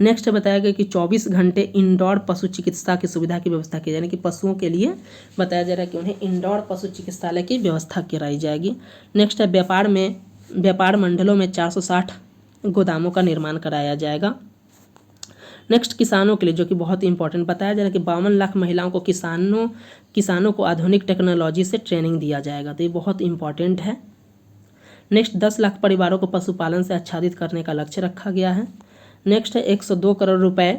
S1: नेक्स्ट बताया गया कि 24 घंटे इंडोर पशु चिकित्सा की सुविधा की व्यवस्था की जाएगी, कि पशुओं के लिए बताया जा रहा है कि उन्हें इंडोर पशु चिकित्सालय की व्यवस्था कराई जाएगी। नेक्स्ट है व्यापार मंडलों में 460 गोदामों का निर्माण कराया जाएगा। नेक्स्ट किसानों के लिए, जो कि बहुत इंपॉर्टेंट बताया जा रहा है कि 52 लाख महिलाओं को किसानों को आधुनिक टेक्नोलॉजी से ट्रेनिंग दिया जाएगा। तो ये बहुत इंपॉर्टेंट है। नेक्स्ट 10 लाख परिवारों को पशुपालन से आच्छादित करने का लक्ष्य रखा गया है। नेक्स्ट है 102 करोड़ रुपए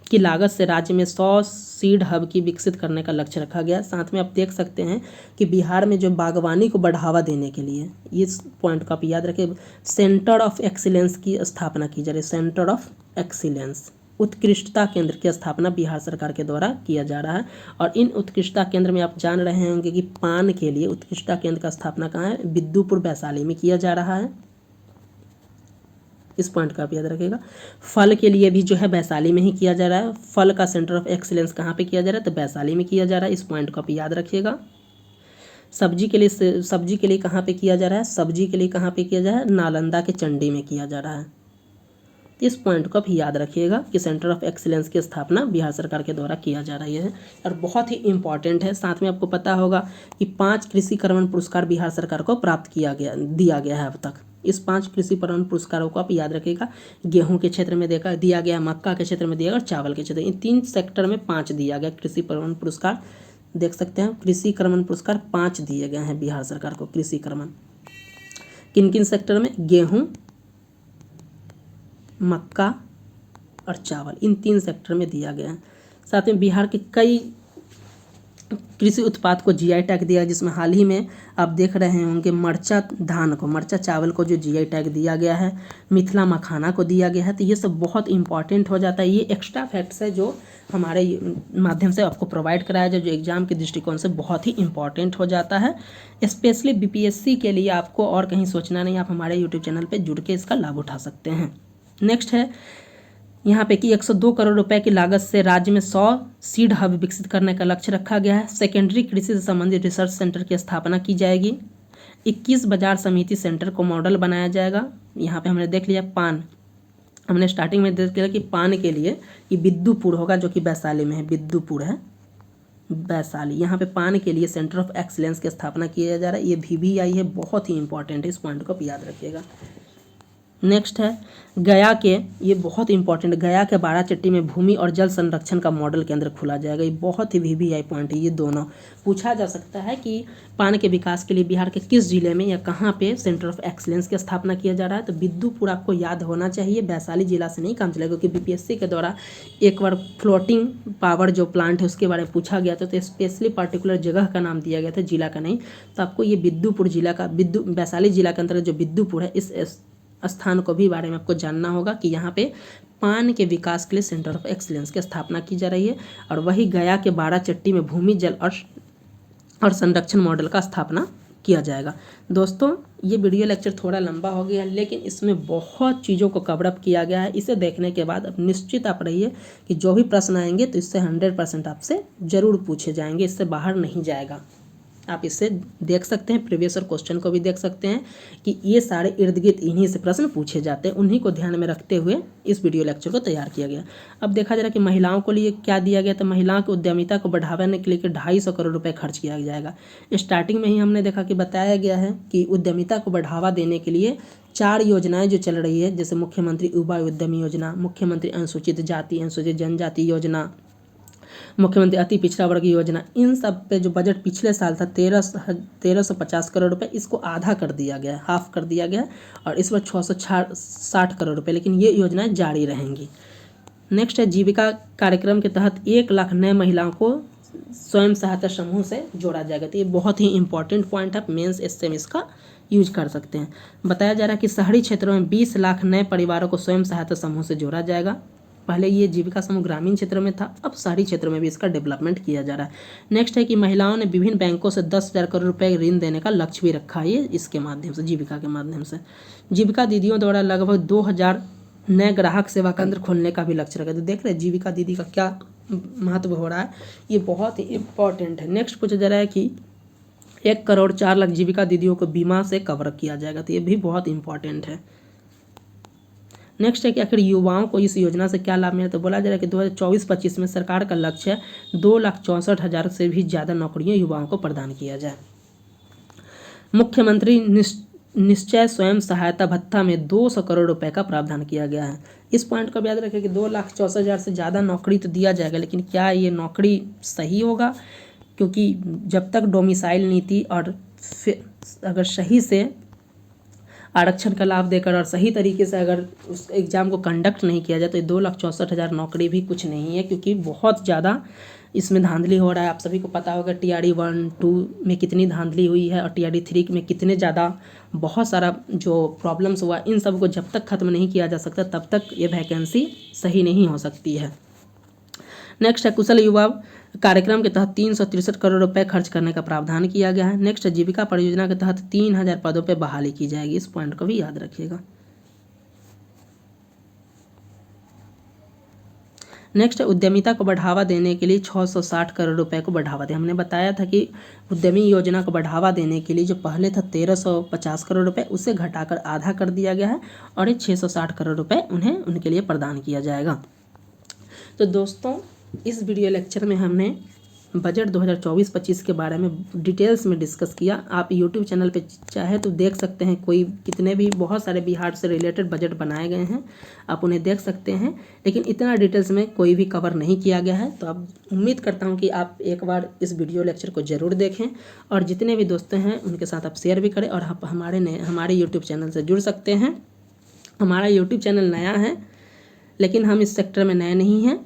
S1: की लागत से राज्य में 100 सीड हब की विकसित करने का लक्ष्य रखा गया। साथ में आप देख सकते हैं कि बिहार में जो बागवानी को बढ़ावा देने के लिए, इस पॉइंट को आप याद रखें, सेंटर ऑफ एक्सीलेंस की स्थापना की जा रही है। सेंटर ऑफ एक्सीलेंस, उत्कृष्टता केंद्र की स्थापना बिहार सरकार के द्वारा किया जा रहा है। और इन उत्कृष्टता केंद्र में आप जान रहे होंगे कि पान के लिए उत्कृष्टता केंद्र का स्थापना कहाँ है, बिद्दुपुर वैशाली में किया जा रहा है। इस पॉइंट का आप याद रखिएगा। फल के लिए भी जो है वैशाली में ही किया जा रहा है। फल का सेंटर ऑफ एक्सीलेंस कहाँ पे किया जा रहा है, तो वैशाली में किया जा रहा है। इस पॉइंट को आप याद रखिएगा। सब्जी के लिए कहाँ पे किया जा रहा है, सब्जी के लिए कहाँ पे किया जा रहा है, नालंदा के चंडी में किया जा रहा है। तो इस पॉइंट को आप याद रखिएगा कि सेंटर ऑफ एक्सीलेंस की स्थापना बिहार सरकार के द्वारा किया जा रही है, और बहुत ही इंपॉर्टेंट है। साथ में आपको पता होगा कि 5 कृषि कर्मण पुरस्कार बिहार सरकार को दिया गया है अब तक। इस 5 कृषि कर्मण पुरस्कारों को आप याद रखिएगा। गेहूं के क्षेत्र में दिया गया, मक्का के क्षेत्र में दिया गया और चावल के क्षेत्र, इन 3 सेक्टर में 5 दिया गया कृषि कर्मण पुरस्कार देख सकते हैं कृषि कर्मण पुरस्कार 5 दिए गए हैं बिहार सरकार को। कृषि कर्मण किन किन सेक्टर में? गेहूं, मक्का और चावल, इन 3 सेक्टर में दिया गया है। साथ में बिहार के कई कृषि उत्पाद को जीआई टैग दिया है, जिसमें हाल ही में आप देख रहे होंगे मरचा धान को, मरचा चावल को जो जीआई टैग दिया गया है, मिथिला मखाना को दिया गया है। तो ये सब बहुत इंपॉर्टेंट हो जाता है। ये एक्स्ट्रा फैक्ट्स है जो हमारे माध्यम से आपको प्रोवाइड कराया जाए, जो एग्जाम के दृष्टिकोण से बहुत ही इंपॉर्टेंट हो जाता है। स्पेशली बीपीएससी के लिए आपको और कहीं सोचना नहीं, आप हमारे यूट्यूब चैनल पर जुड़ के इसका लाभ उठा सकते हैं। नेक्स्ट है यहाँ पे कि 102 करोड़ रुपए की लागत से राज्य में 100 सीड हब विकसित करने का लक्ष्य रखा गया है। सेकेंडरी कृषि से संबंधित रिसर्च सेंटर की स्थापना की जाएगी। 21 बाजार समिति सेंटर को मॉडल बनाया जाएगा। यहाँ पे हमने देख लिया पान, हमने स्टार्टिंग में देख लिया कि पान के लिए ये बिद्दुपुर होगा, जो कि वैशाली में है, बिद्दुपुर है वैशाली। यहाँ पे पान के लिए सेंटर ऑफ एक्सीलेंस की स्थापना किया जा रहा है। ये VVI है, बहुत ही इंपॉर्टेंट है, इस पॉइंट को याद रखिएगा। नेक्स्ट है गया के, ये बहुत इंपॉर्टेंट, गया के बाराचट्टी में भूमि और जल संरक्षण का मॉडल केंद्र खोला जाएगा। ये बहुत ही VVI पॉइंट है। ये दोनों पूछा जा सकता है कि पान के विकास के लिए बिहार के किस जिले में या कहाँ पे सेंटर ऑफ एक्सीलेंस की स्थापना किया जा रहा है। तो बिद्दुपुर आपको याद होना चाहिए, वैशाली जिला से नहीं काम चलेगा, क्योंकि बीपीएससी के द्वारा एक बार फ्लोटिंग पावर जो प्लांट है उसके बारे में पूछा गया था, तो स्पेशली पर्टिकुलर जगह का नाम दिया गया था, जिला का नहीं। तो आपको ये बिद्दुपुर जिला का, वैशाली जिला के अंतर्गत जो बिद्दुपुर है, इस स्थान को भी बारे में आपको जानना होगा कि यहाँ पे पान के विकास के लिए सेंटर ऑफ एक्सीलेंस की स्थापना की जा रही है। और वही गया के बाराचट्टी में भूमि जल और संरक्षण मॉडल का स्थापना किया जाएगा। दोस्तों ये वीडियो लेक्चर थोड़ा लंबा हो गया है, लेकिन इसमें बहुत चीज़ों को कवर अप किया गया है। इसे देखने के बाद अब निश्चित आप रहिए कि जो भी प्रश्न आएंगे तो इससे 100% आपसे ज़रूर पूछे जाएंगे, इससे बाहर नहीं जाएगा। आप इसे देख सकते हैं, प्रीवियस क्वेश्चन को भी देख सकते हैं कि ये सारे इर्द गिर्द इन्हीं से प्रश्न पूछे जाते हैं। उन्हीं को ध्यान में रखते हुए इस वीडियो लेक्चर को तैयार किया गया। अब देखा जा रहा है कि महिलाओं के लिए क्या दिया गया, तो महिलाओं की उद्यमिता को बढ़ाने के लिए 250 करोड़ रुपए खर्च किया जाएगा। स्टार्टिंग में ही हमने देखा कि बताया गया है कि उद्यमिता को बढ़ावा देने के लिए 4 योजनाएं जो चल रही है, जैसे मुख्यमंत्री युवा उद्यमी योजना, मुख्यमंत्री अनुसूचित जाति अनुसूचित जनजाति योजना, मुख्यमंत्री अति पिछड़ा वर्ग योजना, इन सब पे जो बजट पिछले साल था 1350 करोड़ रुपए, इसको आधा कर दिया गया, हाफ कर दिया गया, और इस बार 660 करोड़ रुपए, लेकिन ये योजनाएं जारी रहेंगी। नेक्स्ट है जीविका कार्यक्रम के तहत 1 लाख नए महिलाओं को स्वयं सहायता समूह से जोड़ा जाएगा। तो ये बहुत ही इंपॉर्टेंट पॉइंट है, मेंस एसएम इसका यूज कर सकते हैं। बताया जा रहा है कि शहरी क्षेत्रों में 20 लाख नए परिवारों को स्वयं सहायता समूह से जोड़ा जाएगा। पहले ये जीविका समूह ग्रामीण क्षेत्र में था, अब शहरी क्षेत्रों में भी इसका डेवलपमेंट किया जा रहा है। नेक्स्ट है कि महिलाओं ने विभिन्न बैंकों से 10,000 करोड़ रुपए ऋण देने का लक्ष्य भी रखा है, इसके माध्यम से, जीविका के माध्यम से। जीविका दीदियों द्वारा लगभग 2000 नए ग्राहक सेवा केंद्र खोलने का भी लक्ष्य रखा है। तो देख रहे हैं जीविका दीदी का क्या महत्व हो रहा है, ये बहुत ही इंपॉर्टेंट है। नेक्स्ट पूछा जा रहा है कि 1 करोड़ 4 लाख जीविका दीदियों को बीमा से कवर किया जाएगा। तो ये भी बहुत इंपॉर्टेंट है। नेक्स्ट है कि आखिर युवाओं को इस योजना से क्या लाभ मिला, तो बोला जा रहा है कि 2024-25 में सरकार का लक्ष्य है 2,64,000 से भी ज़्यादा नौकरियां युवाओं को प्रदान किया जाए। मुख्यमंत्री निश्चय स्वयं सहायता भत्ता में 200 करोड़ रुपए का प्रावधान किया गया है। इस पॉइंट को याद रखें कि 2,64,000 से ज़्यादा नौकरी तो दिया जाएगा, लेकिन क्या ये नौकरी सही होगा, क्योंकि जब तक डोमिसाइल नीति और अगर सही से आरक्षण का लाभ देकर और सही तरीके से अगर उस एग्ज़ाम को कंडक्ट नहीं किया जाए, तो 2,64,000 नौकरी भी कुछ नहीं है, क्योंकि बहुत ज़्यादा इसमें धांधली हो रहा है। आप सभी को पता होगा TRD 1, 2 में कितनी धांधली हुई है और TRD 3 में कितने ज़्यादा बहुत सारा जो प्रॉब्लम्स हुआ, इन सब को जब तक ख़त्म नहीं किया जा सकता तब तक ये वैकेंसी सही नहीं हो सकती है। नेक्स्ट है कुशल युवा कार्यक्रम के तहत 363 करोड़ रुपए खर्च करने का प्रावधान किया गया है। नेक्स्ट जीविका परियोजना के तहत 3000 पदों पर बहाली की जाएगी। इस पॉइंट को भी याद रखिएगा। नेक्स्ट है उद्यमिता को बढ़ावा देने के लिए 660 करोड़ रुपए को बढ़ावा दें। हमने बताया था कि उद्यमी योजना को बढ़ावा देने के लिए जो पहले था 1350 करोड़ रुपए, उसे घटाकर आधा कर दिया गया है और ये 660 करोड़ रुपए उन्हें उनके लिए प्रदान किया जाएगा। तो दोस्तों इस वीडियो लेक्चर में हमने बजट 2024-25 के बारे में डिटेल्स में डिस्कस किया। आप यूट्यूब चैनल पे चाहे तो देख सकते हैं, कोई कितने भी बहुत सारे बिहार से रिलेटेड बजट बनाए गए हैं, आप उन्हें देख सकते हैं, लेकिन इतना डिटेल्स में कोई भी कवर नहीं किया गया है। तो अब उम्मीद करता हूँ कि आप एक बार इस वीडियो लेक्चर को ज़रूर देखें और जितने भी दोस्त हैं उनके साथ आप शेयर भी करें और आप हमारे यूट्यूब चैनल से जुड़ सकते हैं। हमारा यूट्यूब चैनल नया है, लेकिन हम इस सेक्टर में नए नहीं हैं।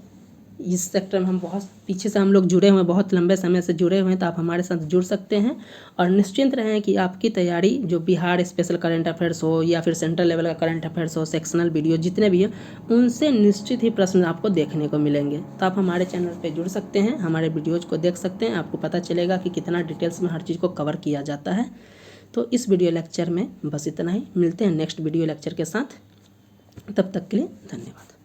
S1: इस सेक्टर में हम बहुत पीछे से हम लोग जुड़े हुए हैं, बहुत लंबे समय से जुड़े हुए हैं, तो आप हमारे साथ जुड़ सकते हैं और निश्चिंत रहें कि आपकी तैयारी जो बिहार स्पेशल करंट अफेयर्स हो या फिर सेंट्रल लेवल का करंट अफेयर्स हो, सेक्शनल वीडियो जितने भी हैं, उनसे निश्चित ही प्रश्न आपको देखने को मिलेंगे। तो आप हमारे चैनल पर जुड़ सकते हैं, हमारे वीडियोज़ को देख सकते हैं, आपको पता चलेगा कि कितना डिटेल्स में हर चीज़ को कवर किया जाता है। तो इस वीडियो लेक्चर में बस इतना ही, मिलते हैं नेक्स्ट वीडियो लेक्चर के साथ, तब तक के लिए धन्यवाद।